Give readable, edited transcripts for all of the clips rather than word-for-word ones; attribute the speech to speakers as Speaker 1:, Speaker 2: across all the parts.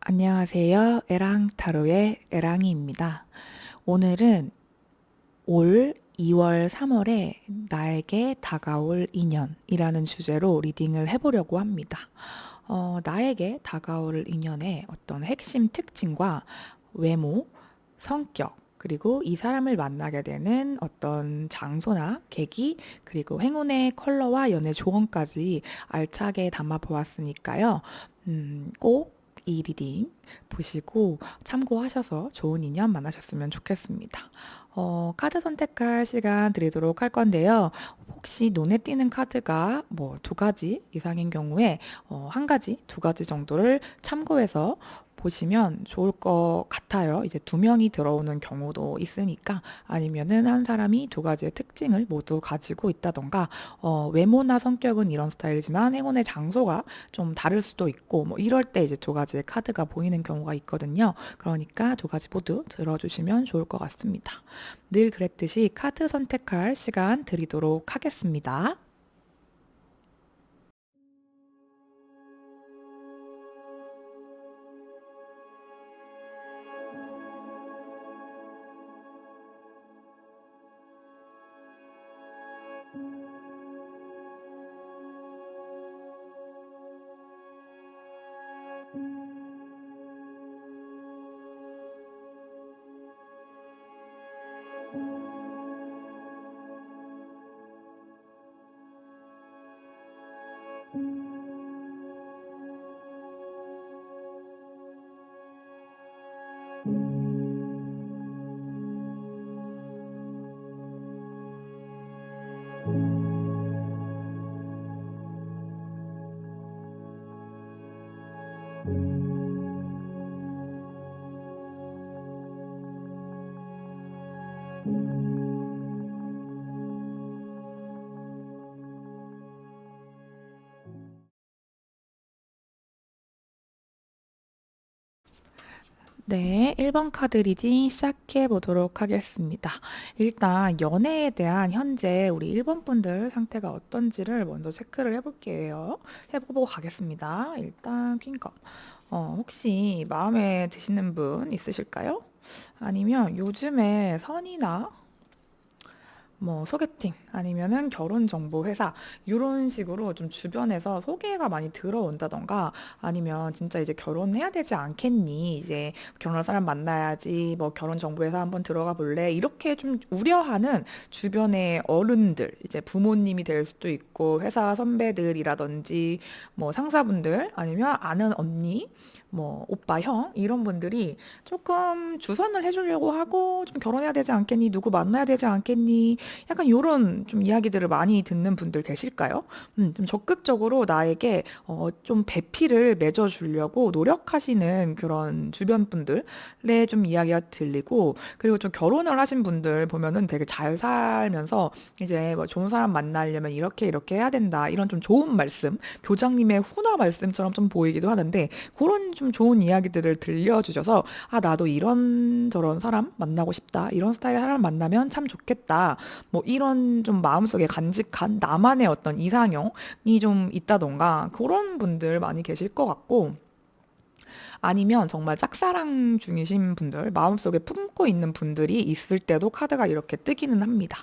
Speaker 1: 안녕하세요. 에랑타로의 에랑이입니다. 오늘은 올 2월, 3월에 나에게 다가올 인연이라는 주제로 리딩을 해보려고 합니다. 나에게 다가올 인연의 어떤 핵심 특징과 외모, 성격, 그리고 이 사람을 만나게 되는 어떤 장소나 계기, 그리고 행운의 컬러와 연애 조언까지 알차게 담아 보았으니까요. 꼭 이 리딩 보시고 참고하셔서 좋은 인연 만나셨으면 좋겠습니다. 카드 선택할 시간 드리도록 할 건데요. 혹시 눈에 띄는 카드가 뭐 두 가지 이상인 경우에 한 가지, 두 가지 정도를 참고해서 보시면 좋을 것 같아요. 이제 두 명이 들어오는 경우도 있으니까 아니면은 한 사람이 두 가지의 특징을 모두 가지고 있다던가 외모나 성격은 이런 스타일이지만 행운의 장소가 좀 다를 수도 있고 뭐 이럴 때 이제 두 가지의 카드가 보이는 경우가 있거든요. 그러니까 두 가지 모두 들어주시면 좋을 것 같습니다. 늘 그랬듯이 카드 선택할 시간 드리도록 하겠습니다. 네, 1번 카드 리딩 시작해 보도록 하겠습니다. 일단 연애에 대한 현재 우리 1번 분들 상태가 어떤지를 먼저 체크를 해볼게요. 해보고 가겠습니다. 일단 퀸컵. 혹시 마음에 드시는 분 있으실까요? 아니면 요즘에 선이나 뭐 소개팅 아니면은 결혼 정보 회사 이런 식으로 좀 주변에서 소개가 많이 들어온다던가 아니면 진짜 이제 결혼해야 되지 않겠니? 이제 결혼할 사람 만나야지 뭐 결혼 정보 회사 한번 들어가 볼래? 이렇게 좀 우려하는 주변의 어른들 이제 부모님이 될 수도 있고 회사 선배들이라든지 뭐 상사분들 아니면 아는 언니 뭐 오빠 형 이런 분들이 조금 주선을 해주려고 하고 좀 결혼해야 되지 않겠니? 누구 만나야 되지 않겠니? 약간 요런 좀 이야기들을 많이 듣는 분들 계실까요? 좀 적극적으로 나에게 좀 배필을 맺어주려고 노력하시는 그런 주변 분들의 좀 이야기가 들리고, 그리고 좀 결혼을 하신 분들 보면은 되게 잘 살면서 이제 뭐 좋은 사람 만나려면 이렇게 이렇게 해야 된다. 이런 좀 좋은 말씀, 교장님의 훈화 말씀처럼 좀 보이기도 하는데, 그런 좀 좋은 이야기들을 들려주셔서, 아, 나도 이런 저런 사람 만나고 싶다. 이런 스타일의 사람 만나면 참 좋겠다. 뭐 이런 좀 마음속에 간직한 나만의 어떤 이상형이 좀 있다던가 그런 분들 많이 계실 것 같고, 아니면 정말 짝사랑 중이신 분들, 마음속에 품고 있는 분들이 있을 때도 카드가 이렇게 뜨기는 합니다.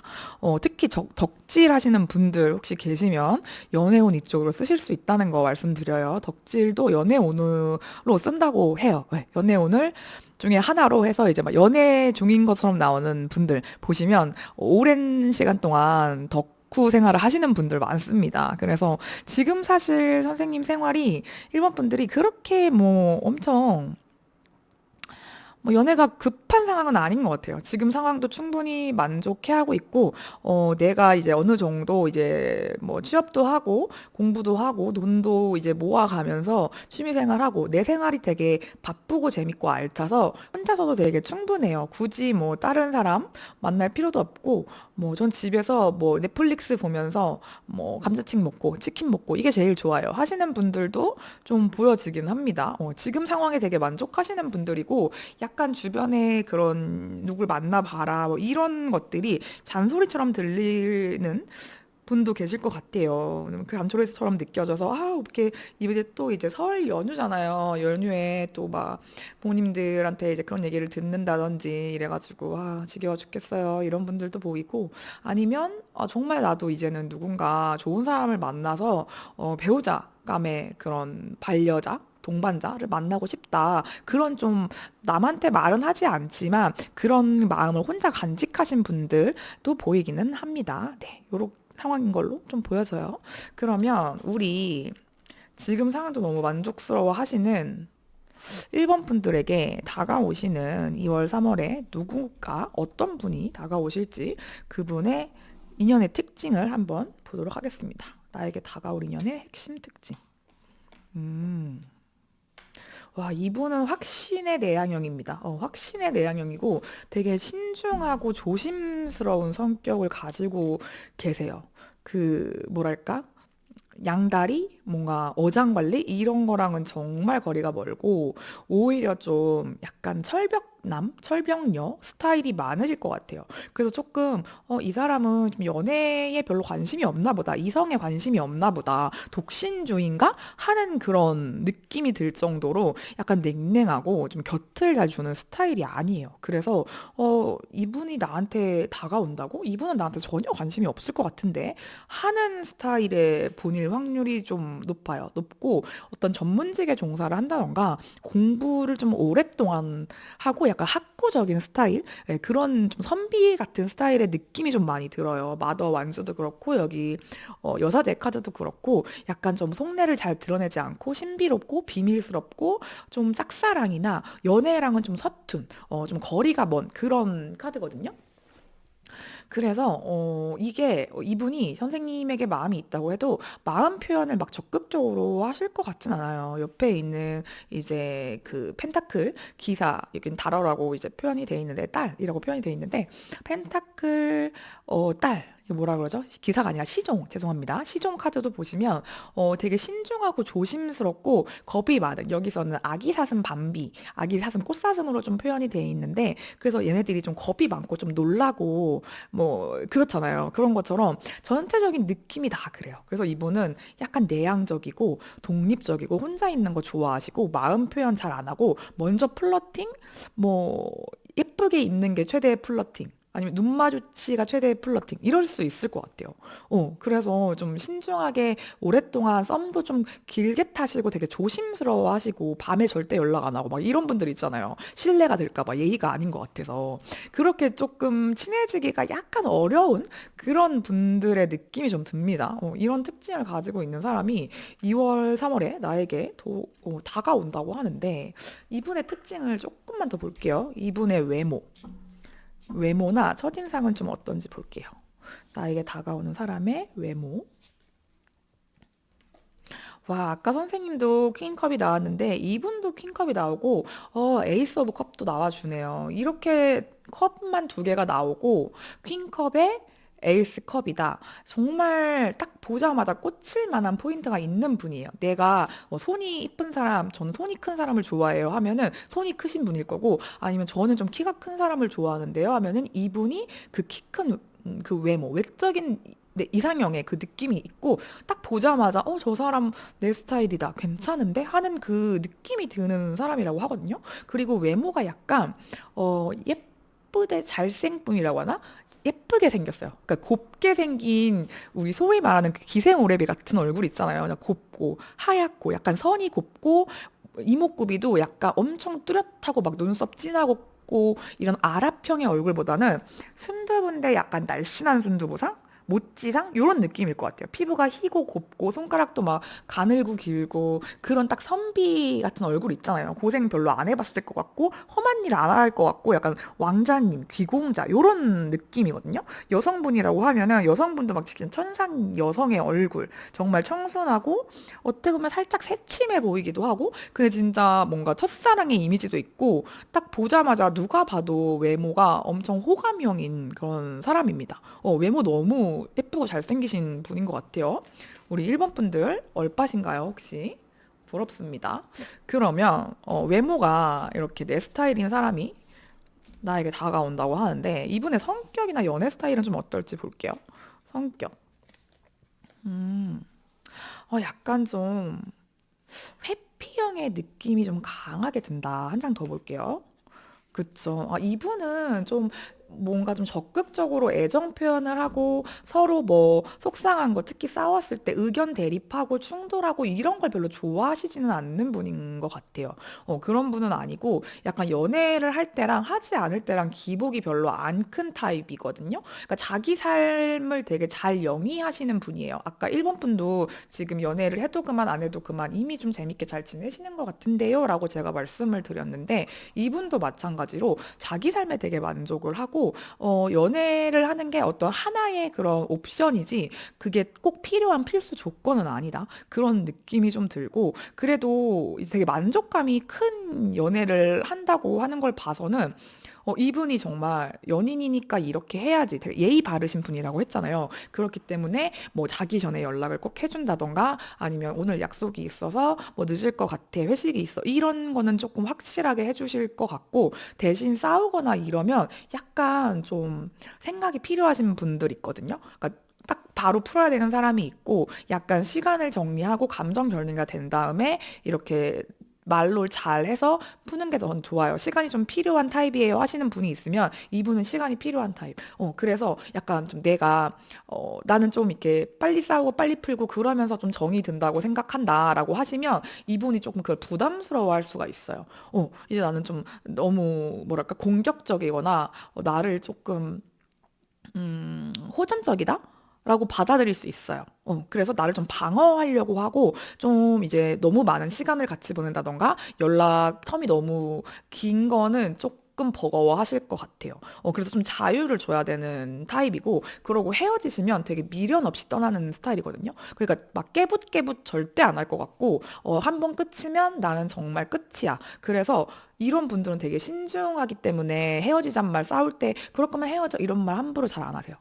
Speaker 1: 특히 덕질 하시는 분들 혹시 계시면 연애운 이쪽으로 쓰실 수 있다는 거 말씀드려요. 덕질도 연애운으로 쓴다고 해요. 네, 연애운을 중에 하나로 해서 이제 막 연애 중인 것처럼 나오는 분들 보시면 오랜 시간 동안 덕후 생활을 하시는 분들 많습니다. 그래서 지금 사실 선생님 생활이 일본 분들이 그렇게 뭐 엄청 뭐 연애가 급한 상황은 아닌 것 같아요. 지금 상황도 충분히 만족해하고 있고, 내가 이제 어느 정도 이제 뭐 취업도 하고, 공부도 하고, 돈도 이제 모아가면서 취미생활하고, 내 생활이 되게 바쁘고 재밌고 알차서 혼자서도 되게 충분해요. 굳이 뭐 다른 사람 만날 필요도 없고, 뭐 전 집에서 뭐 넷플릭스 보면서 뭐 감자칩 먹고, 치킨 먹고, 이게 제일 좋아요. 하시는 분들도 좀 보여지긴 합니다. 지금 상황에 되게 만족하시는 분들이고, 약간 주변에 그런 누굴 만나봐라 뭐 이런 것들이 잔소리처럼 들리는 분도 계실 것 같아요. 그 암초레스처럼 느껴져서 이렇게 이제 또 이제 설 연휴잖아요. 연휴에 또 막 부모님들한테 이제 그런 얘기를 듣는다든지 이래가지고 지겨워 죽겠어요. 이런 분들도 보이고 아니면 정말 나도 이제는 누군가 좋은 사람을 만나서 배우자감의 그런 반려자 동반자를 만나고 싶다. 그런 좀 남한테 말은 하지 않지만 그런 마음을 혼자 간직하신 분들도 보이기는 합니다. 네, 요런 상황인 걸로 좀 보여져요. 그러면 우리 지금 상황도 너무 만족스러워 하시는 1번 분들에게 다가오시는 2월, 3월에 누구가 어떤 분이 다가오실지 그분의 인연의 특징을 한번 보도록 하겠습니다. 나에게 다가올 인연의 핵심 특징. 음. 와, 이분은 확신의 내향형입니다. 확신의 내향형이고 되게 신중하고 조심스러운 성격을 가지고 계세요. 뭐랄까? 양다리, 뭔가 어장관리 이런 거랑은 정말 거리가 멀고 오히려 좀 약간 철벽녀 스타일이 많으실 것 같아요. 그래서 조금 이 사람은 좀 연애에 별로 관심이 없나 보다. 이성에 관심이 없나 보다. 독신주의인가? 하는 그런 느낌이 들 정도로 약간 냉랭하고 좀 곁을 잘 주는 스타일이 아니에요. 그래서 이분이 나한테 다가온다고? 이분은 나한테 전혀 관심이 없을 것 같은데 하는 스타일의 분일 확률이 좀 높고 어떤 전문직에 종사를 한다던가 공부를 좀 오랫동안 하고 약간 학구적인 스타일? 예, 그런 좀 선비 같은 스타일의 느낌이 좀 많이 들어요. 마더 완즈도 그렇고 여기 여사제 카드도 그렇고 약간 좀 속내를 잘 드러내지 않고 신비롭고 비밀스럽고 좀 짝사랑이나 연애랑은 좀 서툰 좀 거리가 먼 그런 카드거든요. 그래서 이게 이분이 선생님에게 마음이 있다고 해도 마음 표현을 막 적극적으로 하실 것 같진 않아요. 옆에 있는 이제 그 펜타클 기사 여긴 달어라고 이제 표현이 돼 있는데 딸이라고 표현이 돼 있는데 펜타클 딸 이게 뭐라 그러죠? 기사가 아니라 시종 죄송합니다. 시종 카드도 보시면 되게 신중하고 조심스럽고 겁이 많은 여기서는 아기 사슴 밤비 아기 사슴 꽃사슴으로 좀 표현이 돼 있는데 그래서 얘네들이 좀 겁이 많고 좀 놀라고 뭐 그렇잖아요. 그런 것처럼 전체적인 느낌이 다 그래요. 그래서 이분은 약간 내향적이고 독립적이고 혼자 있는 거 좋아하시고 마음 표현 잘 안 하고 먼저 플러팅 뭐 예쁘게 입는 게 최대의 플러팅 아니면 눈 마주치가 최대의 플러팅 이럴 수 있을 것 같아요. 그래서 좀 신중하게 오랫동안 썸도 좀 길게 타시고 되게 조심스러워 하시고 밤에 절대 연락 안 하고 막 이런 분들 있잖아요. 신뢰가 될까 봐 예의가 아닌 것 같아서. 그렇게 조금 친해지기가 약간 어려운 그런 분들의 느낌이 좀 듭니다. 이런 특징을 가지고 있는 사람이 2월, 3월에 나에게 다가온다고 하는데 이분의 특징을 조금만 더 볼게요. 이분의 외모나 첫인상은 좀 어떤지 볼게요. 나에게 다가오는 사람의 외모. 와, 아까 선생님도 퀸컵이 나왔는데 이분도 퀸컵이 나오고 에이스 오브 컵도 나와주네요. 이렇게 컵만 두 개가 나오고 퀸컵에 에이스 컵이다. 정말 딱 보자마자 꽂힐 만한 포인트가 있는 분이에요. 내가 손이 이쁜 사람, 저는 손이 큰 사람을 좋아해요 하면은 손이 크신 분일 거고 아니면 저는 좀 키가 큰 사람을 좋아하는데요 하면은 이분이 그 키 큰 그 외모, 외적인 이상형의 그 느낌이 있고 딱 보자마자 저 사람 내 스타일이다 괜찮은데 하는 그 느낌이 드는 사람이라고 하거든요. 그리고 외모가 약간 예쁘대 잘생뿐이라고 하나? 예쁘게 생겼어요. 그러니까 곱게 생긴 우리 소위 말하는 그 기생오래비 같은 얼굴 있잖아요. 그냥 곱고 하얗고 약간 선이 곱고 이목구비도 약간 엄청 뚜렷하고 막 눈썹 진하고 이런 아랍형의 얼굴보다는 순두부인데 약간 날씬한 순두부상? 모찌상? 요런 느낌일 것 같아요. 피부가 희고 곱고 손가락도 막 가늘고 길고 그런 딱 선비 같은 얼굴 있잖아요. 고생 별로 안 해봤을 것 같고 험한 일 안 할 것 같고 약간 왕자님, 귀공자 요런 느낌이거든요. 여성분이라고 하면은 여성분도 막 진짜 천상 여성의 얼굴 정말 청순하고 어떻게 보면 살짝 새침해 보이기도 하고 근데 진짜 뭔가 첫사랑의 이미지도 있고 딱 보자마자 누가 봐도 외모가 엄청 호감형인 그런 사람입니다. 외모 너무 예쁘고 잘생기신 분인 것 같아요. 우리 1번 분들 얼빠신가요, 혹시? 부럽습니다. 그러면 외모가 이렇게 내 스타일인 사람이 나에게 다가온다고 하는데 이분의 성격이나 연애 스타일은 좀 어떨지 볼게요. 성격. 음. 약간 좀 회피형의 느낌이 좀 강하게 든다. 한 장 더 볼게요. 그쵸. 이분은 좀 뭔가 좀 적극적으로 애정 표현을 하고 서로 뭐 속상한 거, 특히 싸웠을 때 의견 대립하고 충돌하고 이런 걸 별로 좋아하시지는 않는 분인 것 같아요. 그런 분은 아니고 약간 연애를 할 때랑 하지 않을 때랑 기복이 별로 안 큰 타입이거든요. 그러니까 자기 삶을 되게 잘 영위하시는 분이에요. 아까 일본 분도 지금 연애를 해도 그만 안 해도 그만 이미 좀 재밌게 잘 지내시는 것 같은데요. 라고 제가 말씀을 드렸는데 이분도 마찬가지로 자기 삶에 되게 만족을 하고 연애를 하는 게 어떤 하나의 그런 옵션이지 그게 꼭 필요한 필수 조건은 아니다. 그런 느낌이 좀 들고 그래도 되게 만족감이 큰 연애를 한다고 하는 걸 봐서는 이분이 정말 연인이니까 이렇게 해야지 되게 예의 바르신 분이라고 했잖아요. 그렇기 때문에 뭐 자기 전에 연락을 꼭 해준다던가 아니면 오늘 약속이 있어서 뭐 늦을 것 같아, 회식이 있어. 이런 거는 조금 확실하게 해주실 것 같고 대신 싸우거나 이러면 약간 좀 생각이 필요하신 분들 있거든요. 그러니까 딱 바로 풀어야 되는 사람이 있고 약간 시간을 정리하고 감정 정리가 된 다음에 이렇게 말로 잘 해서 푸는 게 더 좋아요. 시간이 좀 필요한 타입이에요 하시는 분이 있으면 이분은 시간이 필요한 타입. 그래서 약간 좀 나는 좀 이렇게 빨리 싸우고 빨리 풀고 그러면서 좀 정이 든다고 생각한다라고 하시면 이분이 조금 그걸 부담스러워 할 수가 있어요. 이제 나는 좀 너무 뭐랄까 공격적이거나 나를 조금 호전적이다? 라고 받아들일 수 있어요. 그래서 나를 좀 방어하려고 하고, 좀 이제 너무 많은 시간을 같이 보낸다던가, 연락 텀이 너무 긴 거는 조금 버거워하실 것 같아요. 그래서 좀 자유를 줘야 되는 타입이고, 그러고 헤어지시면 되게 미련 없이 떠나는 스타일이거든요. 그러니까 막 깨붓깨붓 절대 안 할 것 같고, 한 번 끝이면 나는 정말 끝이야. 그래서 이런 분들은 되게 신중하기 때문에 헤어지잔 말 싸울 때 그럴 거면 헤어져 이런 말 함부로 잘 안 하세요.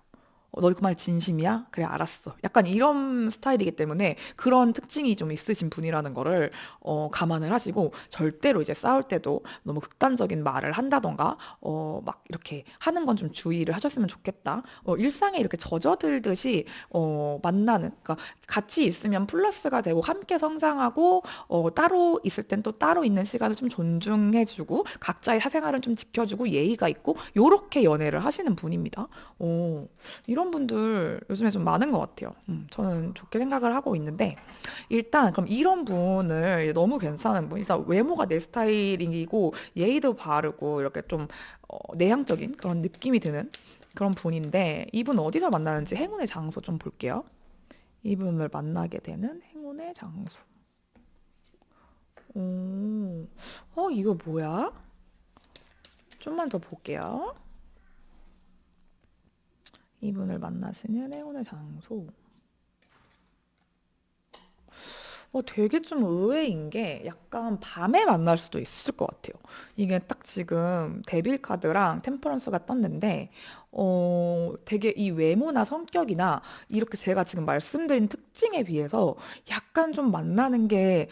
Speaker 1: 너 그 말 진심이야? 그래, 알았어. 약간 이런 스타일이기 때문에 그런 특징이 좀 있으신 분이라는 거를 감안을 하시고 절대로 이제 싸울 때도 너무 극단적인 말을 한다던가 막 이렇게 하는 건 좀 주의를 하셨으면 좋겠다. 일상에 이렇게 젖어들듯이 만나는 그러니까 같이 있으면 플러스가 되고 함께 성장하고 따로 있을 땐 또 따로 있는 시간을 좀 존중해주고 각자의 사생활은 좀 지켜주고 예의가 있고 요렇게 연애를 하시는 분입니다. 어, 이런 분들 요즘에 좀 많은 것 같아요. 저는 좋게 생각을 하고 있는데, 일단, 그럼 이런 분을 너무 괜찮은 분, 일단 외모가 내 스타일이고, 예의도 바르고, 이렇게 좀, 내향적인 그런 느낌이 드는 그런 분인데, 이분 어디서 만나는지 행운의 장소 좀 볼게요. 이분을 만나게 되는 행운의 장소. 오, 이거 뭐야? 좀만 더 볼게요. 이분을 만나시는 행운의 장소. 되게 좀 의외인 게 약간 밤에 만날 수도 있을 것 같아요. 이게 딱 지금 데빌 카드랑 템퍼런스가 떴는데, 되게 이 외모나 성격이나 이렇게 제가 지금 말씀드린 특징에 비해서 약간 좀 만나는 게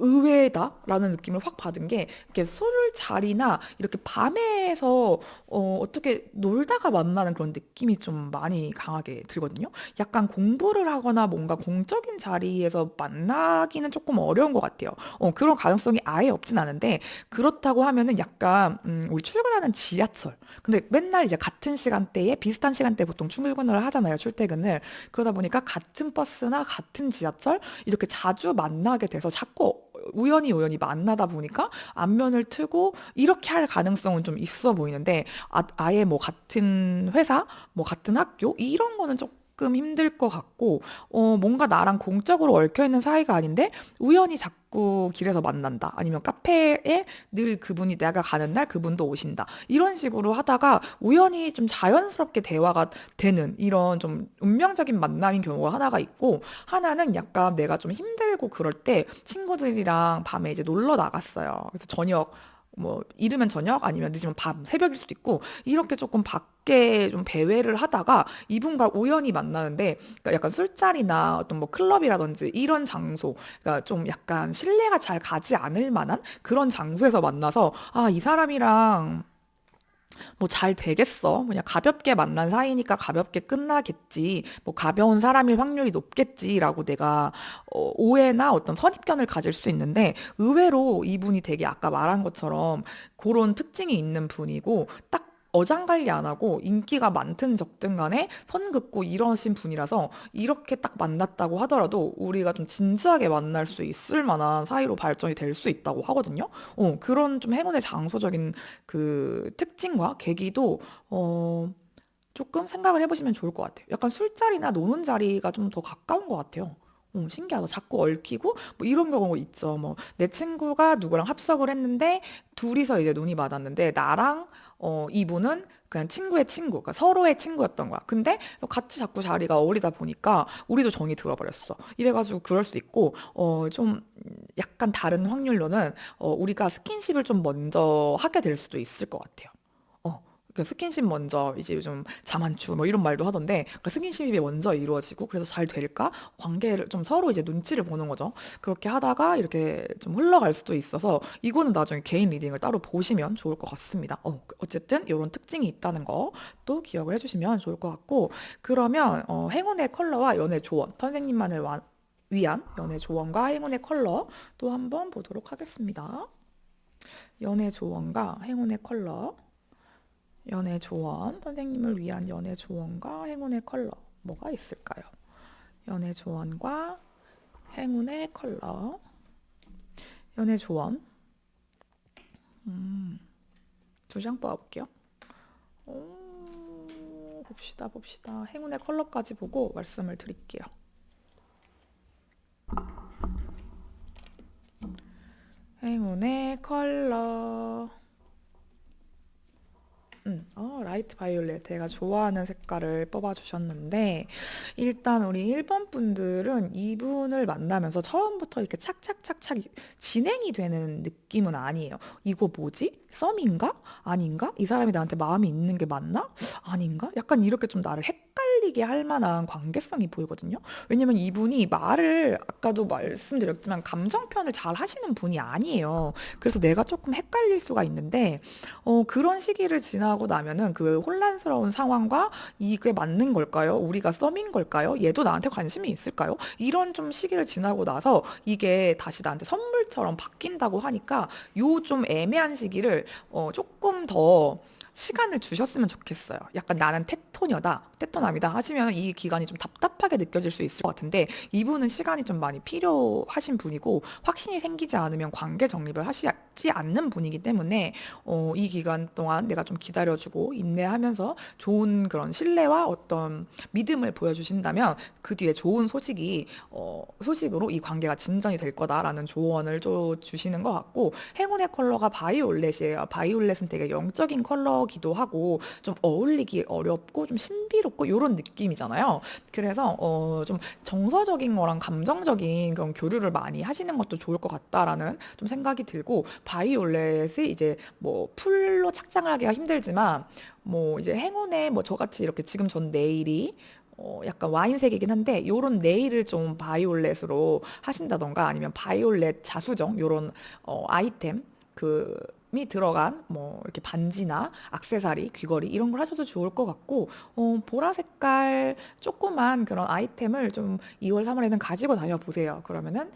Speaker 1: 의외다라는 느낌을 확 받은 게 이렇게 술자리나 이렇게 밤에서 어떻게 놀다가 만나는 그런 느낌이 좀 많이 강하게 들거든요. 약간 공부를 하거나 뭔가 공적인 자리에서 만나기는 조금 어려운 것 같아요. 그런 가능성이 아예 없진 않은데 그렇다고 하면은 약간 우리 출근하는 지하철. 근데 맨날 이제 같은 시간대에 비슷한 시간대에 보통 출근을 하잖아요. 출퇴근을. 그러다 보니까 같은 버스나 같은 지하철 이렇게 자주 만나게 돼서 자꾸 우연히 만나다 보니까 안면을 트고 이렇게 할 가능성은 좀 있어 보이는데 아예 뭐 같은 회사, 뭐 같은 학교 이런 거는 조금 힘들 것 같고 뭔가 나랑 공적으로 얽혀 있는 사이가 아닌데 우연히 자꾸 길에서 만난다. 아니면 카페에 늘 그분이 내가 가는 날 그분도 오신다. 이런 식으로 하다가 우연히 좀 자연스럽게 대화가 되는 이런 좀 운명적인 만남인 경우가 하나가 있고 하나는 약간 내가 좀 힘들고 그럴 때 친구들이랑 밤에 이제 놀러 나갔어요. 그래서 저녁 뭐 이르면 저녁 아니면 늦으면 밤 새벽일 수도 있고 이렇게 조금 밖에 좀 배회를 하다가 이분과 우연히 만나는데 그러니까 약간 술자리나 어떤 뭐 클럽이라든지 이런 장소 그러니까 좀 약간 신뢰가 잘 가지 않을 만한 그런 장소에서 만나서 이 사람이랑 뭐 잘 되겠어. 그냥 가볍게 만난 사이니까 가볍게 끝나겠지. 뭐 가벼운 사람일 확률이 높겠지라고 내가 오해나 어떤 선입견을 가질 수 있는데 의외로 이분이 되게 아까 말한 것처럼 그런 특징이 있는 분이고 딱 어장관리 안 하고 인기가 많든 적든 간에 선 긋고 이러신 분이라서 이렇게 딱 만났다고 하더라도 우리가 좀 진지하게 만날 수 있을 만한 사이로 발전이 될 수 있다고 하거든요. 그런 좀 행운의 장소적인 그 특징과 계기도 어, 조금 생각을 해보시면 좋을 것 같아요. 약간 술자리나 노는 자리가 좀 더 가까운 것 같아요. 신기하다. 자꾸 얽히고 뭐 이런 경우가 있죠. 뭐 내 친구가 누구랑 합석을 했는데 둘이서 이제 눈이 맞았는데 나랑 이분은 그냥 친구의 친구, 그러니까 서로의 친구였던 거야. 근데 같이 자꾸 자리가 어울리다 보니까 우리도 정이 들어버렸어. 이래가지고 그럴 수도 있고, 좀 약간 다른 확률로는 우리가 스킨십을 좀 먼저 하게 될 수도 있을 것 같아요. 그 스킨십 먼저 이제 요즘 자만추 뭐 이런 말도 하던데 그 스킨십이 먼저 이루어지고 그래서 잘 될까? 관계를 좀 서로 이제 눈치를 보는 거죠. 그렇게 하다가 이렇게 좀 흘러갈 수도 있어서 이거는 나중에 개인 리딩을 따로 보시면 좋을 것 같습니다. 어쨌든 이런 특징이 있다는 거 또 기억을 해주시면 좋을 것 같고 그러면 행운의 컬러와 연애 조언 선생님만을 위한 연애 조언과 행운의 컬러 또 한번 보도록 하겠습니다. 연애 조언과 행운의 컬러 연애 조언, 선생님을 위한 연애 조언과 행운의 컬러 뭐가 있을까요? 연애 조언과 행운의 컬러 연애 조언 두 장 뽑아볼게요. 봅시다. 행운의 컬러까지 보고 말씀을 드릴게요. 행운의 컬러 라이트 바이올렛 제가 좋아하는 색깔을 뽑아주셨는데 일단 우리 1번 분들은 이분을 만나면서 처음부터 이렇게 착착착착 진행이 되는 느낌은 아니에요. 이거 뭐지? 썸인가? 아닌가? 이 사람이 나한테 마음이 있는 게 맞나? 아닌가? 약간 이렇게 좀 나를 헷갈리게 할 만한 관계성이 보이거든요. 왜냐면 이분이 말을 아까도 말씀드렸지만 감정 표현을 잘 하시는 분이 아니에요. 그래서 내가 조금 헷갈릴 수가 있는데 그런 시기를 지나고 나면은 그 혼란스러운 상황과 이게 맞는 걸까요? 우리가 썸인 걸까요? 얘도 나한테 관심이 있을까요? 이런 좀 시기를 지나고 나서 이게 다시 나한테 선물처럼 바뀐다고 하니까 요 좀 애매한 시기를 조금 더 시간을 주셨으면 좋겠어요. 약간 나는 테토남이다 하시면 이 기간이 좀 답답하게 느껴질 수 있을 것 같은데 이분은 시간이 좀 많이 필요하신 분이고 확신이 생기지 않으면 관계 정립을 하시지 않는 분이기 때문에 이 기간 동안 내가 좀 기다려주고 인내하면서 좋은 그런 신뢰와 어떤 믿음을 보여주신다면 그 뒤에 좋은 소식으로 이 관계가 진전이 될 거다라는 조언을 주시는 것 같고 행운의 컬러가 바이올렛이에요. 바이올렛은 되게 영적인 컬러기도 하고 좀 어울리기 어렵고 좀 신비롭고 이런 느낌이잖아요. 그래서 좀 정서적인 거랑 감정적인 그런 교류를 많이 하시는 것도 좋을 것 같다라는 좀 생각이 들고 바이올렛이 이제 뭐 풀로 착장하기가 힘들지만 뭐 이제 행운의 뭐 저같이 이렇게 지금 전 네일이 약간 와인색이긴 한데 요런 네일을 좀 바이올렛으로 하신다던가 아니면 바이올렛 자수정 요런 아이템 그이 들어간 뭐 이렇게 반지나 액세서리, 귀걸이 이런 걸 하셔도 좋을 것 같고 보라 색깔 조그만 그런 아이템을 좀 2월, 3월에는 가지고 다녀 보세요. 그러면은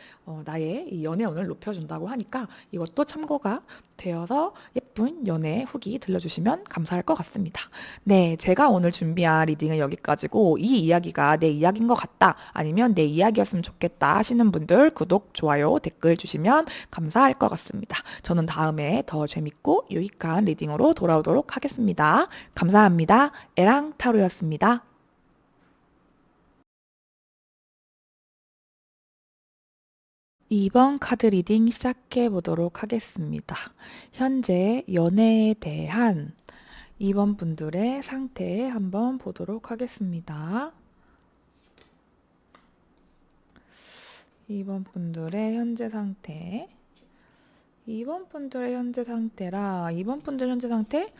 Speaker 1: 나의 이 연애운을 높여준다고 하니까 이것도 참고가 되어서 예쁜 연애 후기 들려주시면 감사할 것 같습니다. 네, 제가 오늘 준비한 리딩은 여기까지고 이 이야기가 내 이야기인 것 같다 아니면 내 이야기였으면 좋겠다 하시는 분들 구독, 좋아요, 댓글 주시면 감사할 것 같습니다. 저는 다음에 더 재밌고 유익한 리딩으로 돌아오도록 하겠습니다. 감사합니다. 에랑타로였습니다. 2번 카드 리딩 시작해 보도록 하겠습니다. 현재 연애에 대한 2번 분들의 상태 한번 보도록 하겠습니다. 2번 분들의 현재 상태. 2번 분들의 현재 상태라 2번 분들 현재 상태?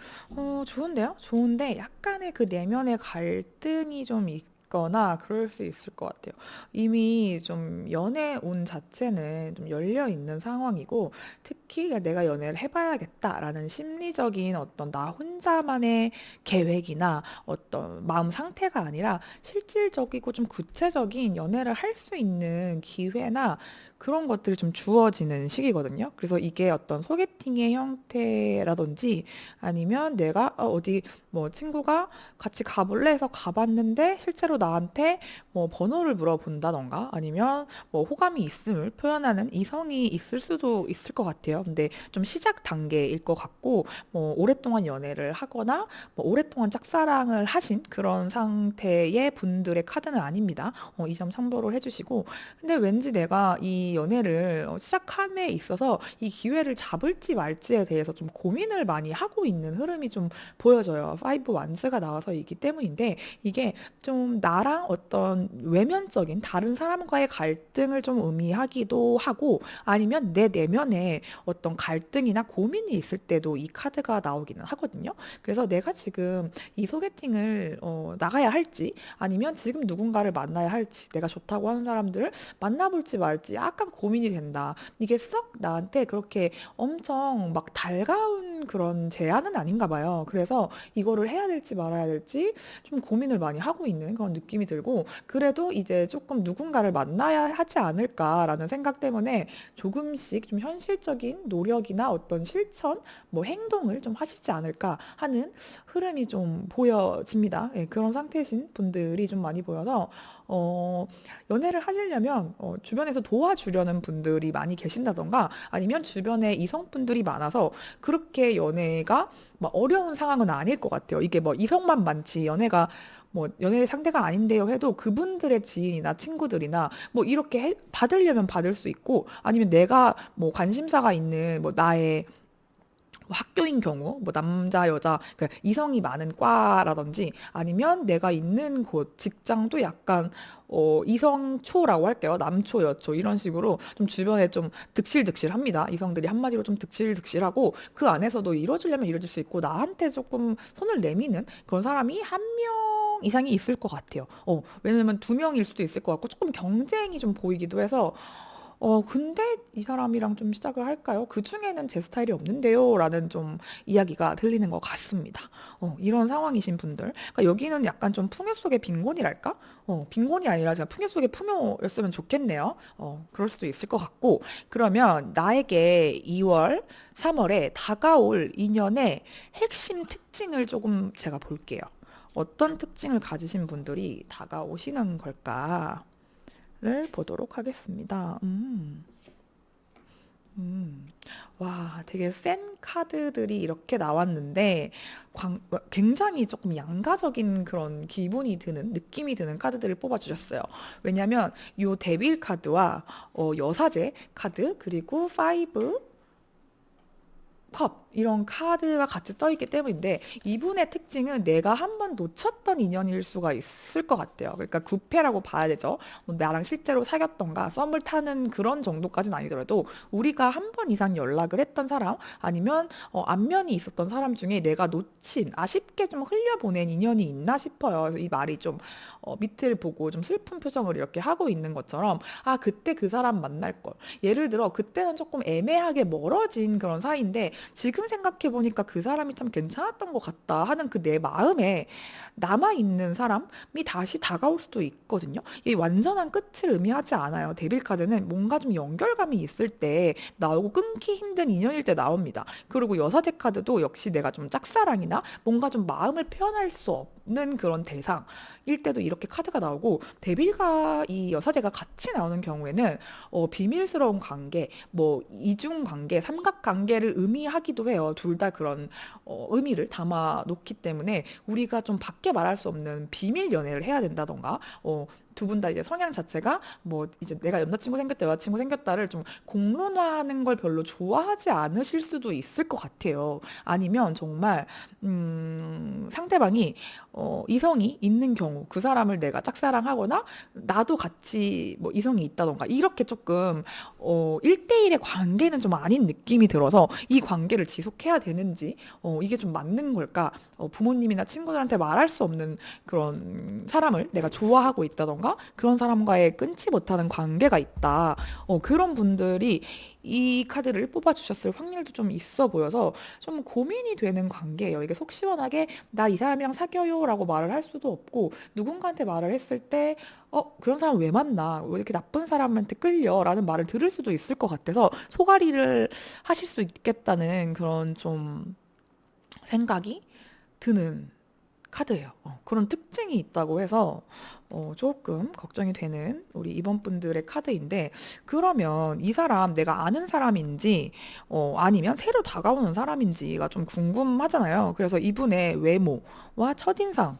Speaker 1: 좋은데요? 좋은데 약간의 그 내면의 갈등이 좀 있거나 그럴 수 있을 것 같아요. 이미 좀 연애 운 자체는 좀 열려 있는 상황이고, 특히 내가 연애를 해봐야겠다라는 심리적인 어떤 나 혼자만의 계획이나 어떤 마음 상태가 아니라 실질적이고 좀 구체적인 연애를 할 수 있는 기회나 그런 것들이 좀 주어지는 시기거든요. 그래서 이게 어떤 소개팅의 형태라든지 아니면 내가 어디 뭐 친구가 같이 가볼래 해서 가봤는데 실제로 나한테 뭐 번호를 물어본다던가 아니면 뭐 호감이 있음을 표현하는 이성이 있을 수도 있을 것 같아요. 근데 좀 시작 단계일 것 같고, 뭐 오랫동안 연애를 하거나 뭐 오랫동안 짝사랑을 하신 그런 상태의 분들의 카드는 아닙니다. 이 점 참고를 해주시고, 근데 왠지 내가 이 연애를 시작함에 있어서 이 기회를 잡을지 말지에 대해서 좀 고민을 많이 하고 있는 흐름이 좀 보여져요. 파이브 완즈가 나와서이기 때문인데, 이게 좀 나랑 어떤 외면적인 다른 사람과의 갈등을 좀 의미하기도 하고, 아니면 내 내면에 어떤 갈등이나 고민이 있을 때도 이 카드가 나오기는 하거든요. 그래서 내가 지금 이 소개팅을 나가야 할지 아니면 지금 누군가를 만나야 할지, 내가 좋다고 하는 사람들을 만나볼지 말지 약간 고민이 된다. 이게 썩 나한테 그렇게 엄청 막 달가운 그런 제안은 아닌가 봐요. 그래서 이거를 해야 될지 말아야 될지 좀 고민을 많이 하고 있는 그런 느낌이 들고, 그래도 이제 조금 누군가를 만나야 하지 않을까라는 생각 때문에 조금씩 좀 현실적인 노력이나 어떤 실천, 뭐 행동을 좀 하시지 않을까 하는 흐름이 좀 보여집니다. 예, 그런 상태신 분들이 좀 많이 보여서 어, 연애를 하시려면 주변에서 도와주려는 분들이 많이 계신다던가 아니면 주변에 이성분들이 많아서 그렇게 연애가 막 어려운 상황은 아닐 것 같아요. 이게 뭐 이성만 많지 연애가 뭐 연애 상대가 아닌데요 해도 그분들의 지인이나 친구들이나 뭐 이렇게 받으려면 받을 수 있고, 아니면 내가 뭐 관심사가 있는 뭐 나의 뭐 학교인 경우, 뭐 남자, 여자, 그러니까 이성이 많은 과라든지 아니면 내가 있는 곳, 직장도 약간 이성초라고 할게요. 남초, 여초 이런 식으로 좀 주변에 좀 득실득실합니다. 이성들이 한마디로 좀 득실득실하고 그 안에서도 이뤄주려면 이뤄줄 수 있고 나한테 조금 손을 내미는 그런 사람이 한 명 이상이 있을 것 같아요. 왜냐면 두 명일 수도 있을 것 같고 조금 경쟁이 좀 보이기도 해서 근데 이 사람이랑 좀 시작을 할까요? 그 중에는 제 스타일이 없는데요. 라는 좀 이야기가 들리는 것 같습니다. 이런 상황이신 분들. 그러니까 여기는 약간 좀 풍요 속의 빈곤이랄까? 빈곤이 아니라 제가 풍요 속의 풍요였으면 좋겠네요. 그럴 수도 있을 것 같고. 그러면 나에게 2월, 3월에 다가올 인연의 핵심 특징을 조금 제가 볼게요. 어떤 특징을 가지신 분들이 다가오시는 걸까? 를 보도록 하겠습니다. 음. 와, 되게 센 카드들이 이렇게 나왔는데, 굉장히 조금 양가적인 그런 기분이 드는, 느낌이 드는 카드들을 뽑아주셨어요. 왜냐면, 요 데빌 카드와 여사제 카드, 그리고 파이브, 펍 이런 카드가 같이 떠 있기 때문인데, 이분의 특징은 내가 한번 놓쳤던 인연일 수가 있을 것 같아요. 그러니까 구패라고 봐야 되죠. 뭐 나랑 실제로 사귀었던가 썸을 타는 그런 정도까지는 아니더라도 우리가 한 번 이상 연락을 했던 사람 아니면 안면이 있었던 사람 중에 내가 놓친 아쉽게 좀 흘려보낸 인연이 있나 싶어요. 그래서 이 말이 좀 밑을 보고 좀 슬픈 표정을 이렇게 하고 있는 것처럼, 아 그때 그 사람 만날 걸, 예를 들어 그때는 조금 애매하게 멀어진 그런 사이인데 지금 생각해 보니까 그 사람이 참 괜찮았던 것 같다 하는 그 내 마음에 남아 있는 사람이 다시 다가올 수도 있거든요. 이 완전한 끝을 의미하지 않아요. 데빌 카드는 뭔가 좀 연결감이 있을 때 나오고 끊기 힘든 인연일 때 나옵니다. 그리고 여사제 카드도 역시 내가 좀 짝사랑이나 뭔가 좀 마음을 표현할 수 없는 그런 대상일 때도 이렇게 카드가 나오고, 데빌과 이 여사제가 같이 나오는 경우에는 비밀스러운 관계, 뭐 이중 관계, 삼각 관계를 의미하기도 해요. 둘 다 그런 의미를 담아 놓기 때문에 우리가 좀 밖에 말할 수 없는 비밀 연애를 해야 된다던가, 두 분 다 이제 성향 자체가 뭐 이제 내가 남자친구 생겼다 여자친구 생겼다를 좀 공론화하는 걸 별로 좋아하지 않으실 수도 있을 것 같아요. 아니면 정말 상대방이 이성이 있는 경우 그 사람을 내가 짝사랑하거나 나도 같이 뭐 이성이 있다던가 이렇게 조금 1대1의 관계는 좀 아닌 느낌이 들어서 이 관계를 지속해야 되는지, 이게 좀 맞는 걸까 부모님이나 친구들한테 말할 수 없는 그런 사람을 내가 좋아하고 있다던가 그런 사람과의 끊지 못하는 관계가 있다. 그런 분들이 이 카드를 뽑아주셨을 확률도 좀 있어 보여서 좀 고민이 되는 관계예요. 이게 속 시원하게 나 이 사람이랑 사귀어요 라고 말을 할 수도 없고 누군가한테 말을 했을 때 그런 사람 왜 만나? 왜 이렇게 나쁜 사람한테 끌려? 라는 말을 들을 수도 있을 것 같아서 소가리를 하실 수 있겠다는 그런 좀 생각이 드는 카드예요. 그런 특징이 있다고 해서 조금 걱정이 되는 우리 이번 분들의 카드인데 그러면 이 사람 내가 아는 사람인지 아니면 새로 다가오는 사람인지가 좀 궁금하잖아요. 그래서 이분의 외모와 첫인상이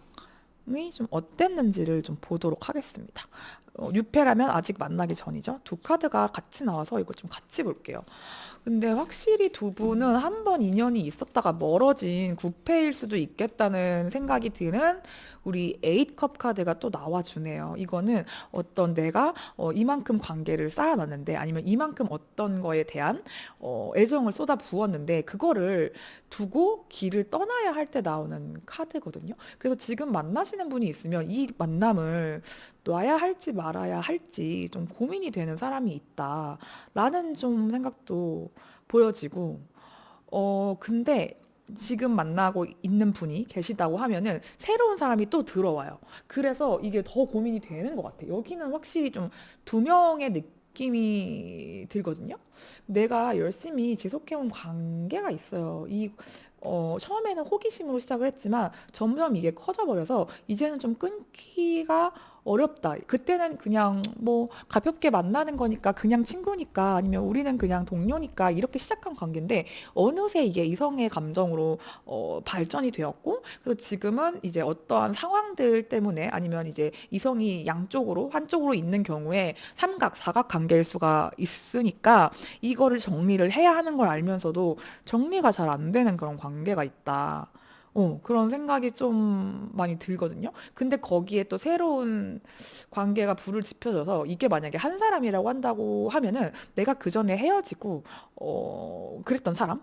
Speaker 1: 좀 어땠는지를 좀 보도록 하겠습니다. 6패라면 아직 만나기 전이죠. 두 카드가 같이 나와서 이걸 좀 같이 볼게요. 근데 확실히 두 분은 한 번 인연이 있었다가 멀어진 구패일 수도 있겠다는 생각이 드는 우리 에잇컵 카드가 또 나와주네요. 이거는 어떤 내가 이만큼 관계를 쌓아놨는데 아니면 이만큼 어떤 거에 대한 애정을 쏟아 부었는데 그거를 두고 길을 떠나야 할 때 나오는 카드거든요. 그래서 지금 만나시는 분이 있으면 이 만남을 놔야 할지 말아야 할지 좀 고민이 되는 사람이 있다라는 좀 생각도 보여지고 근데 지금 만나고 있는 분이 계시다고 하면은 새로운 사람이 또 들어와요. 그래서 이게 더 고민이 되는 것 같아요. 여기는 확실히 좀 두 명의 느낌이 들거든요. 내가 열심히 지속해온 관계가 있어요. 처음에는 호기심으로 시작을 했지만 점점 이게 커져버려서 이제는 좀 끊기가 어렵다. 그때는 그냥 뭐 가볍게 만나는 거니까 그냥 친구니까 아니면 우리는 그냥 동료니까 이렇게 시작한 관계인데 어느새 이게 이성의 감정으로 발전이 되었고 그리고 지금은 이제 어떠한 상황들 때문에 아니면 이제 이성이 양쪽으로 한쪽으로 있는 경우에 삼각, 사각 관계일 수가 있으니까 이거를 정리를 해야 하는 걸 알면서도 정리가 잘 안 되는 그런 관계가 있다. 그런 생각이 좀 많이 들거든요. 근데 거기에 또 새로운 관계가 불을 지펴져서 이게 만약에 한 사람이라고 한다고 하면은 내가 그 전에 헤어지고, 그랬던 사람?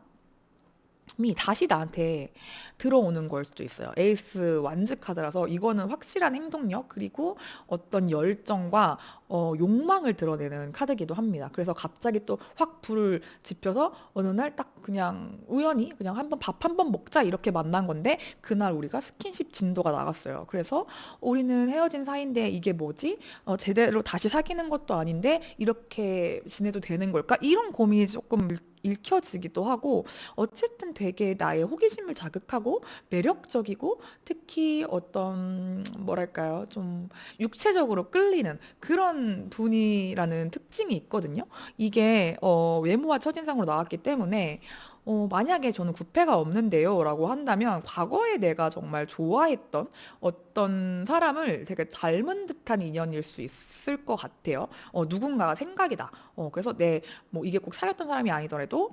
Speaker 1: 이 다시 나한테 들어오는 걸 수도 있어요. 에이스 완즈 카드라서 이거는 확실한 행동력 그리고 어떤 열정과 욕망을 드러내는 카드기도 합니다. 그래서 갑자기 또 확 불을 지펴서 어느 날 딱 그냥 우연히 그냥 한번 밥 한 번 먹자 이렇게 만난 건데 그날 우리가 스킨십 진도가 나갔어요. 그래서 우리는 헤어진 사이인데 이게 뭐지? 제대로 다시 사귀는 것도 아닌데 이렇게 지내도 되는 걸까? 이런 고민이 조금 읽혀지기도 하고 어쨌든 되게 나의 호기심을 자극하고 매력적이고 특히 어떤 뭐랄까요 좀 육체적으로 끌리는 그런 분이라는 특징이 있거든요. 이게 외모와 첫인상으로 나왔기 때문에 만약에 저는 구패가 없는데요 라고 한다면 과거에 내가 정말 좋아했던 어떤 사람을 되게 닮은 듯한 인연일 수 있을 것 같아요. 누군가가 생각이다. 그래서 뭐 이게 꼭 사귀었던 사람이 아니더라도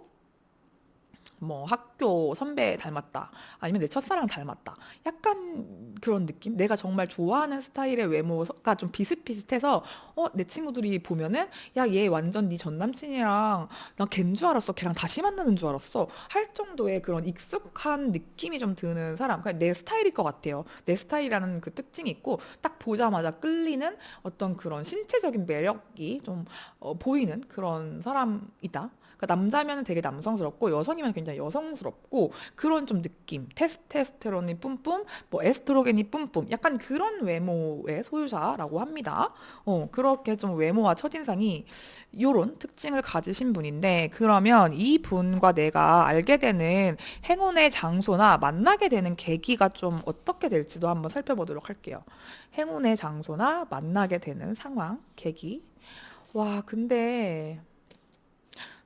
Speaker 1: 뭐 학교 선배 닮았다. 아니면 내 첫사랑 닮았다. 약간 그런 느낌? 내가 정말 좋아하는 스타일의 외모가 좀 비슷비슷해서 내 친구들이 보면은 야, 얘 완전 네 전 남친이랑 나 걘 줄 알았어. 걔랑 다시 만나는 줄 알았어. 할 정도의 그런 익숙한 느낌이 좀 드는 사람. 그냥 내 스타일일 것 같아요. 내 스타일이라는 그 특징이 있고 딱 보자마자 끌리는 어떤 그런 신체적인 매력이 좀 보이는 그런 사람이다. 그러니까 남자면 되게 남성스럽고 여성이면 굉장히 여성스럽고 그런 좀 느낌 테스테스테론이 뿜뿜 뭐 에스트로겐이 뿜뿜 약간 그런 외모의 소유자라고 합니다. 그렇게 좀 외모와 첫인상이 요런 특징을 가지신 분인데 그러면 이 분과 내가 알게 되는 행운의 장소나 만나게 되는 계기가 좀 어떻게 될지도 한번 살펴보도록 할게요. 행운의 장소나 만나게 되는 상황, 계기. 와, 근데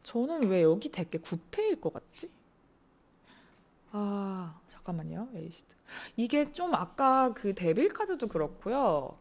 Speaker 1: 저는 왜 여기 되게 구패일 것 같지? 잠깐만요. 에이시드. 이게 좀 아까 그 데빌 카드도 그렇고요.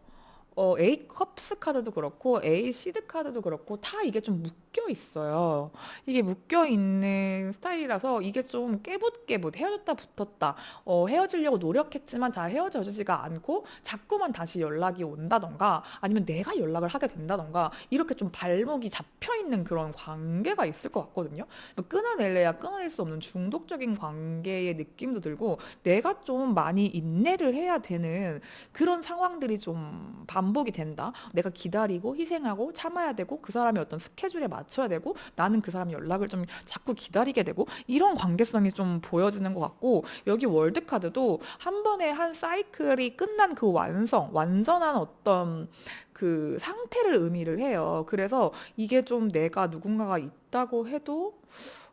Speaker 1: A 컵스 카드도 그렇고 A 시드 카드도 그렇고 다 이게 좀 묶여 있어요. 이게 묶여 있는 스타일이라서 이게 좀 깨붓깨붓 헤어졌다 붙었다 헤어지려고 노력했지만 잘 헤어져지지가 않고 자꾸만 다시 연락이 온다던가 아니면 내가 연락을 하게 된다던가 이렇게 좀 발목이 잡혀 있는 그런 관계가 있을 것 같거든요. 뭐 끊어낼래야 끊어낼 수 없는 중독적인 관계의 느낌도 들고 내가 좀 많이 인내를 해야 되는 그런 상황들이 좀 반복이 된다. 내가 기다리고 희생하고 참아야 되고 그 사람의 어떤 스케줄에 맞춰야 되고 나는 그 사람 연락을 좀 자꾸 기다리게 되고 이런 관계성이 좀 보여지는 것 같고 여기 월드카드도 한 번에 한 사이클이 끝난 그 완전한 어떤 그 상태를 의미를 해요. 그래서 이게 좀 내가 누군가가 있다고 해도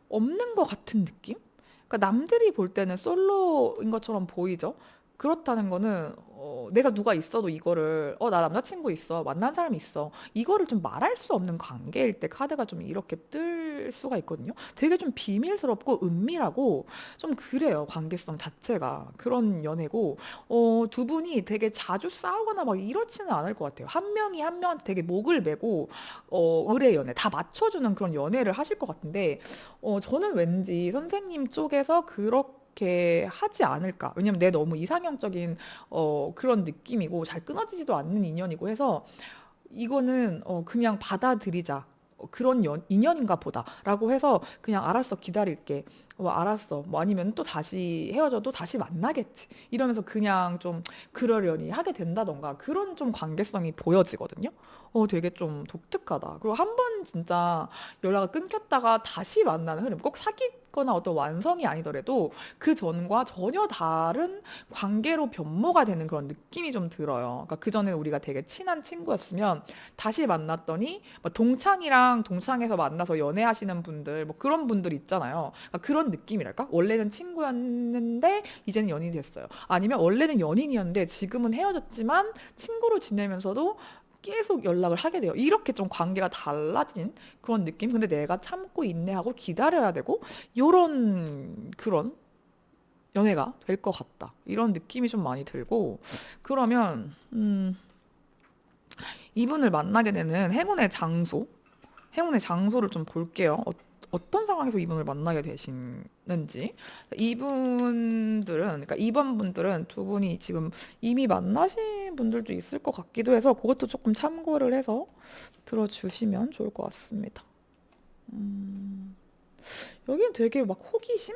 Speaker 1: 없는 것 같은 느낌? 그러니까 남들이 볼 때는 솔로인 것처럼 보이죠. 그렇다는 거는 내가 누가 있어도 이거를 나 남자친구 있어 만난 사람이 있어 이거를 좀 말할 수 없는 관계일 때 카드가 좀 이렇게 뜰 수가 있거든요. 되게 좀 비밀스럽고 은밀하고 좀 그래요. 관계성 자체가 그런 연애고 두 분이 되게 자주 싸우거나 막 이렇지는 않을 것 같아요. 한 명이 한 명한테 되게 목을 메고 의뢰 연애 다 맞춰주는 그런 연애를 하실 것 같은데 저는 왠지 선생님 쪽에서 그렇게 하지 않을까. 왜냐면 내 너무 이상형적인 그런 느낌이고 잘 끊어지지도 않는 인연이고 해서 이거는 그냥 받아들이자. 그런 인연인가 보다라고 해서 그냥 알았어 기다릴게. 알았어. 뭐 아니면 또 다시 헤어져도 다시 만나겠지. 이러면서 그냥 좀 그러려니 하게 된다던가 그런 좀 관계성이 보여지거든요. 되게 좀 독특하다. 그리고 한 번 진짜 연락을 끊겼다가 다시 만나는 흐름. 꼭 사귀거나 어떤 완성이 아니더라도 그 전과 전혀 다른 관계로 변모가 되는 그런 느낌이 좀 들어요. 그러니까 그전에 우리가 되게 친한 친구였으면 다시 만났더니 뭐 동창이랑 동창에서 만나서 연애하시는 분들 뭐 그런 분들 있잖아요. 그러니까 그런 느낌이랄까? 원래는 친구였는데 이제는 연인이 됐어요. 아니면 원래는 연인이었는데 지금은 헤어졌지만 친구로 지내면서도 계속 연락을 하게 돼요. 이렇게 좀 관계가 달라진 그런 느낌? 근데 내가 참고 인내하고 기다려야 되고, 요런, 그런 연애가 될 것 같다. 이런 느낌이 좀 많이 들고, 그러면, 이분을 만나게 되는 행운의 장소를 좀 볼게요. 어떤 상황에서 이분을 만나게 되시는지. 그러니까 2번 분들은 두 분이 지금 이미 만나신 분들도 있을 것 같기도 해서 그것도 조금 참고를 해서 들어주시면 좋을 것 같습니다. 여기는 되게 막 호기심?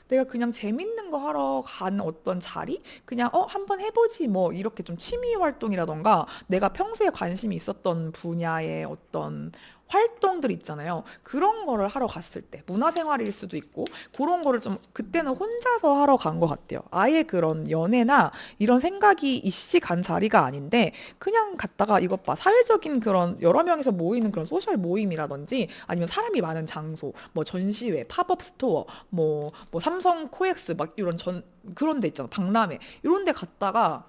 Speaker 1: 내가 그냥 재밌는 거 하러 간 어떤 자리? 그냥 한번 해보지 뭐 이렇게 좀 취미 활동이라던가 내가 평소에 관심이 있었던 분야의 어떤 활동들 있잖아요. 그런 거를 하러 갔을 때 문화생활일 수도 있고 그런 거를 좀 그때는 혼자서 하러 간 것 같아요. 아예 그런 연애나 이런 생각이 이씨 간 자리가 아닌데 그냥 갔다가 이것 봐 사회적인 그런 여러 명이서 모이는 그런 소셜 모임이라든지 아니면 사람이 많은 장소 뭐 전시회 팝업 스토어 뭐 삼성 코엑스 막 이런 그런 데 있잖아. 박람회 이런 데 갔다가